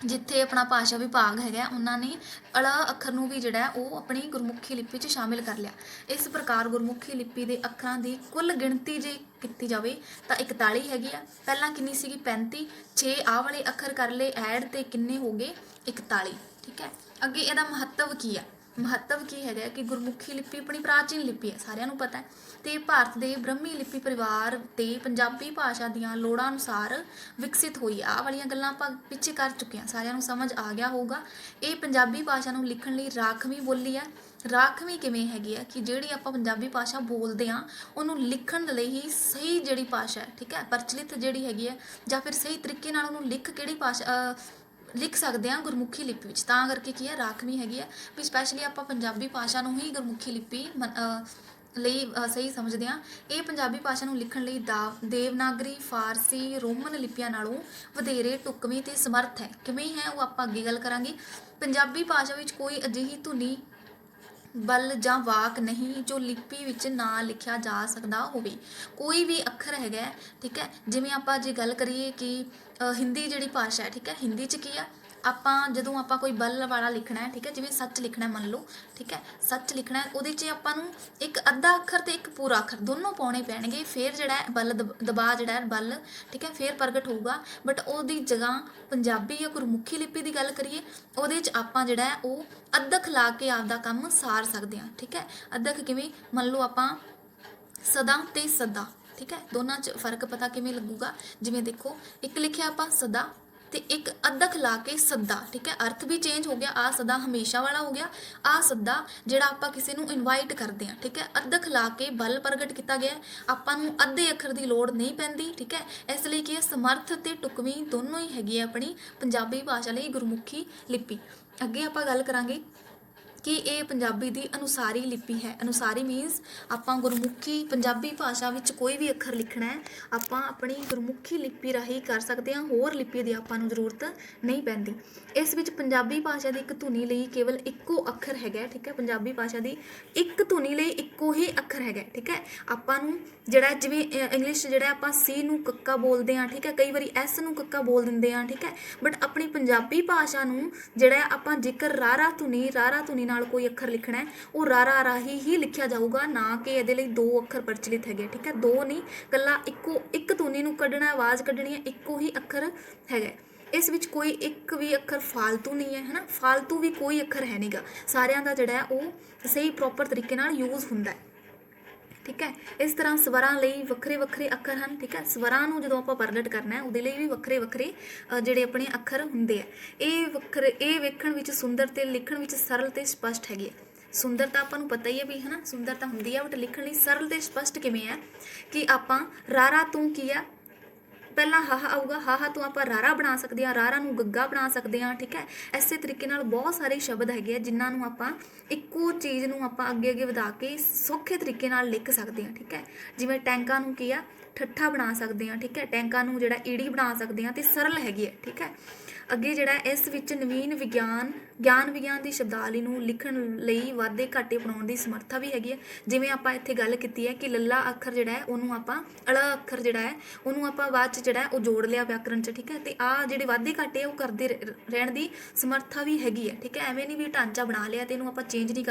ਜਿੱਥੇ ਆਪਣਾ ਭਾਸ਼ਾ ਵਿਭਾਗ ਹੈਗਾ ਉਹਨਾਂ ਨੇ ਅਲ ਅੱਖਰ ਨੂੰ ਵੀ ਜਿਹੜਾ ਉਹ ਆਪਣੀ ਗੁਰਮੁਖੀ ਲਿਪੀ 'ਚ ਸ਼ਾਮਿਲ ਕਰ ਲਿਆ। ਇਸ ਪ੍ਰਕਾਰ ਗੁਰਮੁਖੀ ਲਿਪੀ ਦੇ ਅੱਖਰਾਂ ਦੀ ਕੁੱਲ ਗਿਣਤੀ ਜੇ ਕੀਤੀ ਜਾਵੇ ਤਾਂ 41 ਹੈਗੀ ਆ। ਪਹਿਲਾਂ ਕਿੰਨੀ ਸੀਗੀ? 35। 6 ਆਹ ਵਾਲੇ ਅੱਖਰ ਕਰ ਲਏ ਐਡ ਤੇ ਕਿੰਨੇ ਹੋ ਗਏ? 41, ਠੀਕ ਹੈ। ਅੱਗੇ ਇਹਦਾ ਮਹੱਤਵ ਕੀ ਆ? ਮਹੱਤਵ ਕੀ ਹੈਗਾ ਕਿ ਗੁਰਮੁਖੀ ਲਿਪੀ ਆਪਣੀ ਪ੍ਰਾਚੀਨ ਲਿਪੀ ਹੈ, ਸਾਰਿਆਂ ਨੂੰ ਪਤਾ ਹੈ, ਤੇ ਭਾਰਤ ਦੇ ਬ੍ਰਹਮੀ ਲਿਪੀ ਪਰਿਵਾਰ ਤੇ ਪੰਜਾਬੀ ਭਾਸ਼ਾ ਦੀਆਂ ਲੋੜਾਂ ਅਨੁਸਾਰ ਵਿਕਸਿਤ ਹੋਈ। ਆਹ ਵਾਲੀਆਂ ਗੱਲਾਂ ਆਪਾਂ ਪਿੱਛੇ ਕਰ ਚੁੱਕੇ ਹਾਂ, ਸਾਰਿਆਂ ਨੂੰ ਸਮਝ ਆ ਗਿਆ ਹੋਊਗਾ। ਇਹ ਪੰਜਾਬੀ ਭਾਸ਼ਾ ਨੂੰ ਲਿਖਣ ਲਈ ਰਾਖਵੀਂ ਬੋਲੀ ਹੈ। ਰਾਖਵੀਂ ਕਿਵੇਂ ਹੈਗੀ ਆ ਕਿ ਜਿਹੜੀ ਆਪਾਂ ਪੰਜਾਬੀ ਭਾਸ਼ਾ ਬੋਲਦੇ ਹਾਂ ਉਹਨੂੰ ਲਿਖਣ ਲਈ ਹੀ ਸਹੀ ਜਿਹੜੀ ਭਾਸ਼ਾ ਹੈ, ਠੀਕ ਹੈ, ਪ੍ਰਚਲਿਤ ਜਿਹੜੀ ਹੈਗੀ ਹੈ, ਜਾਂ ਫਿਰ ਸਹੀ ਤਰੀਕੇ ਨਾਲ ਉਹਨੂੰ ਲਿਖ ਸਕਦੇ ਹਾਂ ਗੁਰਮੁਖੀ ਲਿਪੀ ਵਿੱਚ, ਤਾਂ ਕਰਕੇ ਕੀ ਹੈ ਰਾਖਵੀਂ ਹੈਗੀ ਹੈ। ਵੀ ਸਪੈਸ਼ਲੀ ਆਪਾਂ ਪੰਜਾਬੀ ਭਾਸ਼ਾ ਨੂੰ ਹੀ ਗੁਰਮੁਖੀ ਲਿਪੀ ਲਈ ਸਹੀ ਸਮਝਦੇ ਹਾਂ। ਇਹ ਪੰਜਾਬੀ ਭਾਸ਼ਾ ਨੂੰ ਲਿਖਣ ਲਈ ਦੇਵਨਾਗਰੀ, ਫਾਰਸੀ, ਰੋਮਨ ਲਿਪੀਆਂ ਨਾਲੋਂ ਵਧੇਰੇ ਢੁਕਵੀਂ ਤੇ ਸਮਰੱਥ ਹੈ। ਕਿਵੇਂ ਹੈ ਉਹ ਆਪਾਂ ਅੱਗੇ ਗੱਲ ਕਰਾਂਗੇ। ਪੰਜਾਬੀ ਭਾਸ਼ਾ ਵਿੱਚ ਕੋਈ ਅਜਿਹੀ ਧੁਨੀ, ਬਲ ਜਾਂ ਵਾਕ ਨਹੀਂ ਜੋ ਲਿਪੀ ਵਿੱਚ ਨਾ ਲਿਖਿਆ ਜਾ ਸਕਦਾ ਹੋਵੇ। ਕੋਈ ਵੀ ਅੱਖਰ ਹੈਗਾ, ਠੀਕ ਹੈ, ਜਿਵੇਂ ਆਪਾਂ ਜੇ ਗੱਲ ਕਰੀਏ ਕਿ ਹਿੰਦੀ ਜਿਹੜੀ ਭਾਸ਼ਾ ਹੈ, ਠੀਕ ਹੈ, ਹਿੰਦੀ 'ਚ ਕੀ ਆ ਆਪਾਂ ਜਦੋਂ ਆਪਾਂ ਕੋਈ ਬਲ ਵਾਲਾ ਲਿਖਣਾ ਹੈ, ਠੀਕ ਹੈ, ਜਿਵੇਂ ਸੱਚ ਲਿਖਣਾ ਮੰਨ ਲਓ, ਠੀਕ ਹੈ, ਸੱਚ ਲਿਖਣਾ ਉਹਦੇ 'ਚ ਆਪਾਂ ਨੂੰ ਇੱਕ ਅੱਧਾ ਅੱਖਰ ਤੇ ਇੱਕ ਪੂਰਾ ਅੱਖਰ ਦੋਨੋਂ ਪਾਉਣੇ ਪੈਣਗੇ, ਫਿਰ ਜਿਹੜਾ ਬਲ ਦਬਾ ਜਿਹੜਾ ਬਲ, ਠੀਕ ਹੈ, ਫਿਰ ਪ੍ਰਗਟ ਹੋਊਗਾ। ਬਟ ਉਹਦੀ ਜਗ੍ਹਾ ਪੰਜਾਬੀ ਜਾਂ ਗੁਰਮੁਖੀ ਲਿਪੀ ਦੀ ਗੱਲ ਕਰੀਏ ਉਹਦੇ 'ਚ ਆਪਾਂ ਜਿਹੜਾ ਹੈ ਉਹ ਅੱਧਕ ਲਾ ਕੇ ਆਪਦਾ ਕੰਮ ਸਾਰ ਸਕਦੇ ਹਾਂ, ਠੀਕ ਹੈ। ਅੱਧਕ ਕਿਵੇਂ? ਮੰਨ ਲਓ ਆਪਾਂ ਸਦਾ ਤੇ ਸਦਾ, ਠੀਕ ਹੈ, ਦੋਨਾਂ 'ਚ ਫਰਕ ਪਤਾ ਕਿਵੇਂ ਲੱਗੂਗਾ? ਜਿਵੇਂ ਦੇਖੋ ਇੱਕ ਲਿਖਿਆ ਆਪਾਂ ਸਦਾ, ਤੇ ਇੱਕ ਅੱਧਕ ਲਾ ਕੇ ਸੱਦਾ, ਠੀਕ ਹੈ, ਅਰਥ ਵੀ ਚੇਂਜ ਹੋ ਗਿਆ। ਆ ਸੱਦਾ ਹਮੇਸ਼ਾ ਵਾਲਾ ਹੋ ਗਿਆ, ਆ ਸੱਦਾ ਜਿਹੜਾ ਆਪਾਂ ਕਿਸੇ ਨੂੰ ਇਨਵਾਈਟ ਕਰਦੇ ਆ, ਠੀਕ ਹੈ। ਅੱਧਕ ਲਾ ਕੇ ਬਲ ਪ੍ਰਗਟ ਕੀਤਾ ਗਿਆ, ਆਪਾਂ ਨੂੰ ਅੱਧੇ ਅੱਖਰ ਦੀ ਲੋੜ ਨਹੀਂ ਪੈਂਦੀ, ਠੀਕ ਹੈ। ਇਸ ਲਈ ਕਿ ਸਮਰਥ ਤੇ ਟੁਕਵੀਂ ਦੋਨੋਂ ਹੀ ਹੈਗੀ ਆ ਆਪਣੀ ਪੰਜਾਬੀ ਭਾਸ਼ਾ ਲਈ ਗੁਰਮੁਖੀ ਲਿਪੀ। ਅੱਗੇ ਆਪਾਂ ਗੱਲ ਕਰਾਂਗੇ ਕਿ ਇਹ ਪੰਜਾਬੀ ਦੀ ਅਨੁਸਾਰੀ ਲਿਪੀ ਹੈ। ਅਨੁਸਾਰੀ ਮੀਨਸ ਆਪਾਂ ਗੁਰਮੁਖੀ ਪੰਜਾਬੀ ਭਾਸ਼ਾ ਵਿੱਚ ਕੋਈ ਵੀ ਅੱਖਰ ਲਿਖਣਾ ਹੈ ਆਪਾਂ ਆਪਣੀ ਗੁਰਮੁਖੀ ਲਿਪੀ ਰਾਹੀਂ ਕਰ ਸਕਦੇ ਹਾਂ, ਹੋਰ ਲਿਪੀ ਦੀ ਆਪਾਂ ਨੂੰ ਜ਼ਰੂਰਤ ਨਹੀਂ ਪੈਂਦੀ। ਇਸ ਵਿੱਚ ਪੰਜਾਬੀ ਭਾਸ਼ਾ ਦੀ ਇੱਕ ਧੁਨੀ ਲਈ ਕੇਵਲ ਇੱਕੋ ਅੱਖਰ ਹੈਗਾ, ਠੀਕ ਹੈ। ਪੰਜਾਬੀ ਭਾਸ਼ਾ ਦੀ ਇੱਕ ਧੁਨੀ ਲਈ ਇੱਕੋ ਹੀ ਅੱਖਰ ਹੈਗਾ, ਠੀਕ ਹੈ। ਆਪਾਂ ਨੂੰ ਜਿਹੜਾ ਜਿਵੇਂ ਇੰਗਲਿਸ਼ ਜਿਹੜਾ ਆਪਾਂ ਸੀ ਨੂੰ ਕੱਕਾ ਬੋਲਦੇ ਹਾਂ, ਠੀਕ ਹੈ, ਕਈ ਵਾਰੀ ਐਸ ਨੂੰ ਕੱਕਾ ਬੋਲ ਦਿੰਦੇ ਹਾਂ, ਠੀਕ ਹੈ। ਬਟ ਆਪਣੀ ਪੰਜਾਬੀ ਭਾਸ਼ਾ ਨੂੰ ਜਿਹੜਾ ਆਪਾਂ ਜੇਕਰ ਰਾਰਾ ਧੁਨੀ ਨਾਲ ਕੋਈ ਅੱਖਰ ਲਿਖਣਾ ਹੈ ਉਹ ਰਾਰਾ ਰਾਹੀਂ ਹੀ ਲਿਖਿਆ ਜਾਊਗਾ, ਨਾ ਕਿ ਇਹਦੇ ਲਈ ਦੋ ਅੱਖਰ ਪ੍ਰਚਲਿਤ ਹੈਗੇ, ਠੀਕ ਹੈ। ਦੋ ਨਹੀਂ, ਕੱਲਾ ਇੱਕ ਧੁਨੀ ਨੂੰ ਕੱਢਣਾ, ਆਵਾਜ਼ ਕੱਢਣੀ ਹੈ, ਇੱਕੋ ਹੀ ਅੱਖਰ ਹੈਗਾ। ਇਸ ਵਿੱਚ ਕੋਈ ਇੱਕ ਵੀ ਅੱਖਰ ਫਾਲਤੂ ਨਹੀਂ ਹੈ, ਹੈ ਨਾ, ਫਾਲਤੂ ਵੀ ਕੋਈ ਅੱਖਰ ਹੈ ਨਹੀਂਗਾ। ਸਾਰਿਆਂ ਦਾ ਜਿਹੜਾ ਹੈ ਉਹ ਸਹੀ ਪ੍ਰੋਪਰ ਤਰੀਕੇ ਨਾਲ ਯੂਜ਼ ਹੁੰਦਾ ਹੈ, ਠੀਕ ਹੈ। ਇਸ ਤਰ੍ਹਾਂ ਸਵਰਾਂ ਲਈ ਵੱਖਰੇ ਵੱਖਰੇ ਅੱਖਰ ਹਨ, ਠੀਕ ਹੈ। ਸਵਰਾਂ ਨੂੰ ਜਦੋਂ ਆਪਾਂ ਪ੍ਰਗਟ ਕਰਨਾ ਹੈ ਉਹਦੇ ਲਈ ਵੀ ਵੱਖਰੇ ਵੱਖਰੇ ਜਿਹੜੇ ਆਪਣੇ ਅੱਖਰ ਹੁੰਦੇ ਆ। ਇਹ ਵੇਖਣ ਵਿੱਚ ਸੁੰਦਰ ਤੇ ਲਿਖਣ ਵਿੱਚ ਸਰਲ ਤੇ ਸਪਸ਼ਟ ਹੈਗੇ ਆ। ਸੁੰਦਰ ਤਾਂ ਆਪਾਂ ਨੂੰ ਪਤਾ ਹੀ ਹੈ ਵੀ, ਹੈ ਨਾ, ਸੁੰਦਰ ਤਾਂ ਹੁੰਦੀ ਆ, ਬਟ ਲਿਖਣ ਲਈ ਸਰਲ ਤੇ ਸਪਸ਼ਟ ਕਿਵੇਂ ਹੈ ਕਿ ਆਪਾਂ ਰਾਰਾ ਤੋਂ ਕੀ ਆ, ਪਹਿਲਾਂ ਹਾਹਾ ਆਊਗਾ, ਹਾਹਾ ਤੋਂ ਆਪਾਂ ਰਾਰਾ ਬਣਾ ਸਕਦੇ ਹਾਂ, ਰਾਰਾ ਨੂੰ ਗੱਗਾ ਬਣਾ ਸਕਦੇ ਹਾਂ, ਠੀਕ ਹੈ। ਇਸੇ ਤਰੀਕੇ ਨਾਲ ਬਹੁਤ ਸਾਰੇ ਸ਼ਬਦ ਹੈਗੇ ਆ ਜਿਨ੍ਹਾਂ ਨੂੰ ਆਪਾਂ ਇੱਕੋ ਚੀਜ਼ ਨੂੰ ਆਪਾਂ ਅੱਗੇ ਅੱਗੇ ਵਧਾ ਕੇ ਸੌਖੇ ਤਰੀਕੇ ਨਾਲ ਲਿਖ ਸਕਦੇ ਹਾਂ, ਠੀਕ ਹੈ। ਜਿਵੇਂ ਟੈਂਕਾਂ ਨੂੰ ਕੀ ਆ, ਠੱਠਾ ਬਣਾ ਸਕਦੇ ਹਾਂ, ਠੀਕ ਹੈ। ਟੈਂਕਾਂ ਨੂੰ ਜਿਹੜਾ ਈੜੀ ਬਣਾ ਸਕਦੇ ਹਾਂ, ਤੇ ਸਰਲ ਹੈਗੀ ਹੈ, ਠੀਕ ਹੈ। ਅੱਗੇ ਜਿਹੜਾ ਇਸ ਵਿੱਚ ਨਵੀਨ ਗਿਆਨ ਵਿਗਿਆਨ ਦੀ ਸ਼ਬਦਾਵਲੀ ਨੂੰ ਲਿਖਣ ਲਈ ਵਾਧੇ ਘਾਟੇ ਬਣਾਉਣ ਦੀ ਸਮਰੱਥਾ ਵੀ ਹੈਗੀ ਹੈ। ਜਿਵੇਂ ਆਪਾਂ ਇੱਥੇ ਗੱਲ ਕੀਤੀ ਹੈ ਕਿ ਲੱਲਾ ਅੱਖਰ ਜਿਹੜਾ ਹੈ ਉਹਨੂੰ ਆਪਾਂ ਅਲਾ ਅੱਖਰ ਜਿਹੜਾ ਹੈ ਉਹਨੂੰ ਆਪਾਂ ਬਾਅਦ 'ਚ ਜਿਹੜਾ ਉਹ ਜੋੜ ਲਿਆ ਵਿਆਕਰਨ 'ਚ, ਠੀਕ ਹੈ। ਤੇ ਆ ਜਿਹੜੇ ਵਾਧੇ ਘਾਟੇ ਉਹ ਕਰਦੇ ਰਹਿਣ ਦੀ ਸਮਰੱਥਾ ਵੀ ਹੈਗੀ ਹੈ, ਠੀਕ ਹੈ। ਐਵੇਂ ਨਹੀਂ ਵੀ ਢਾਂਚਾ ਬਣਾ ਲਿਆ ਤੇ ਇਹਨੂੰ ਆਪਾਂ ਚੇਂਜ ਨਹੀਂ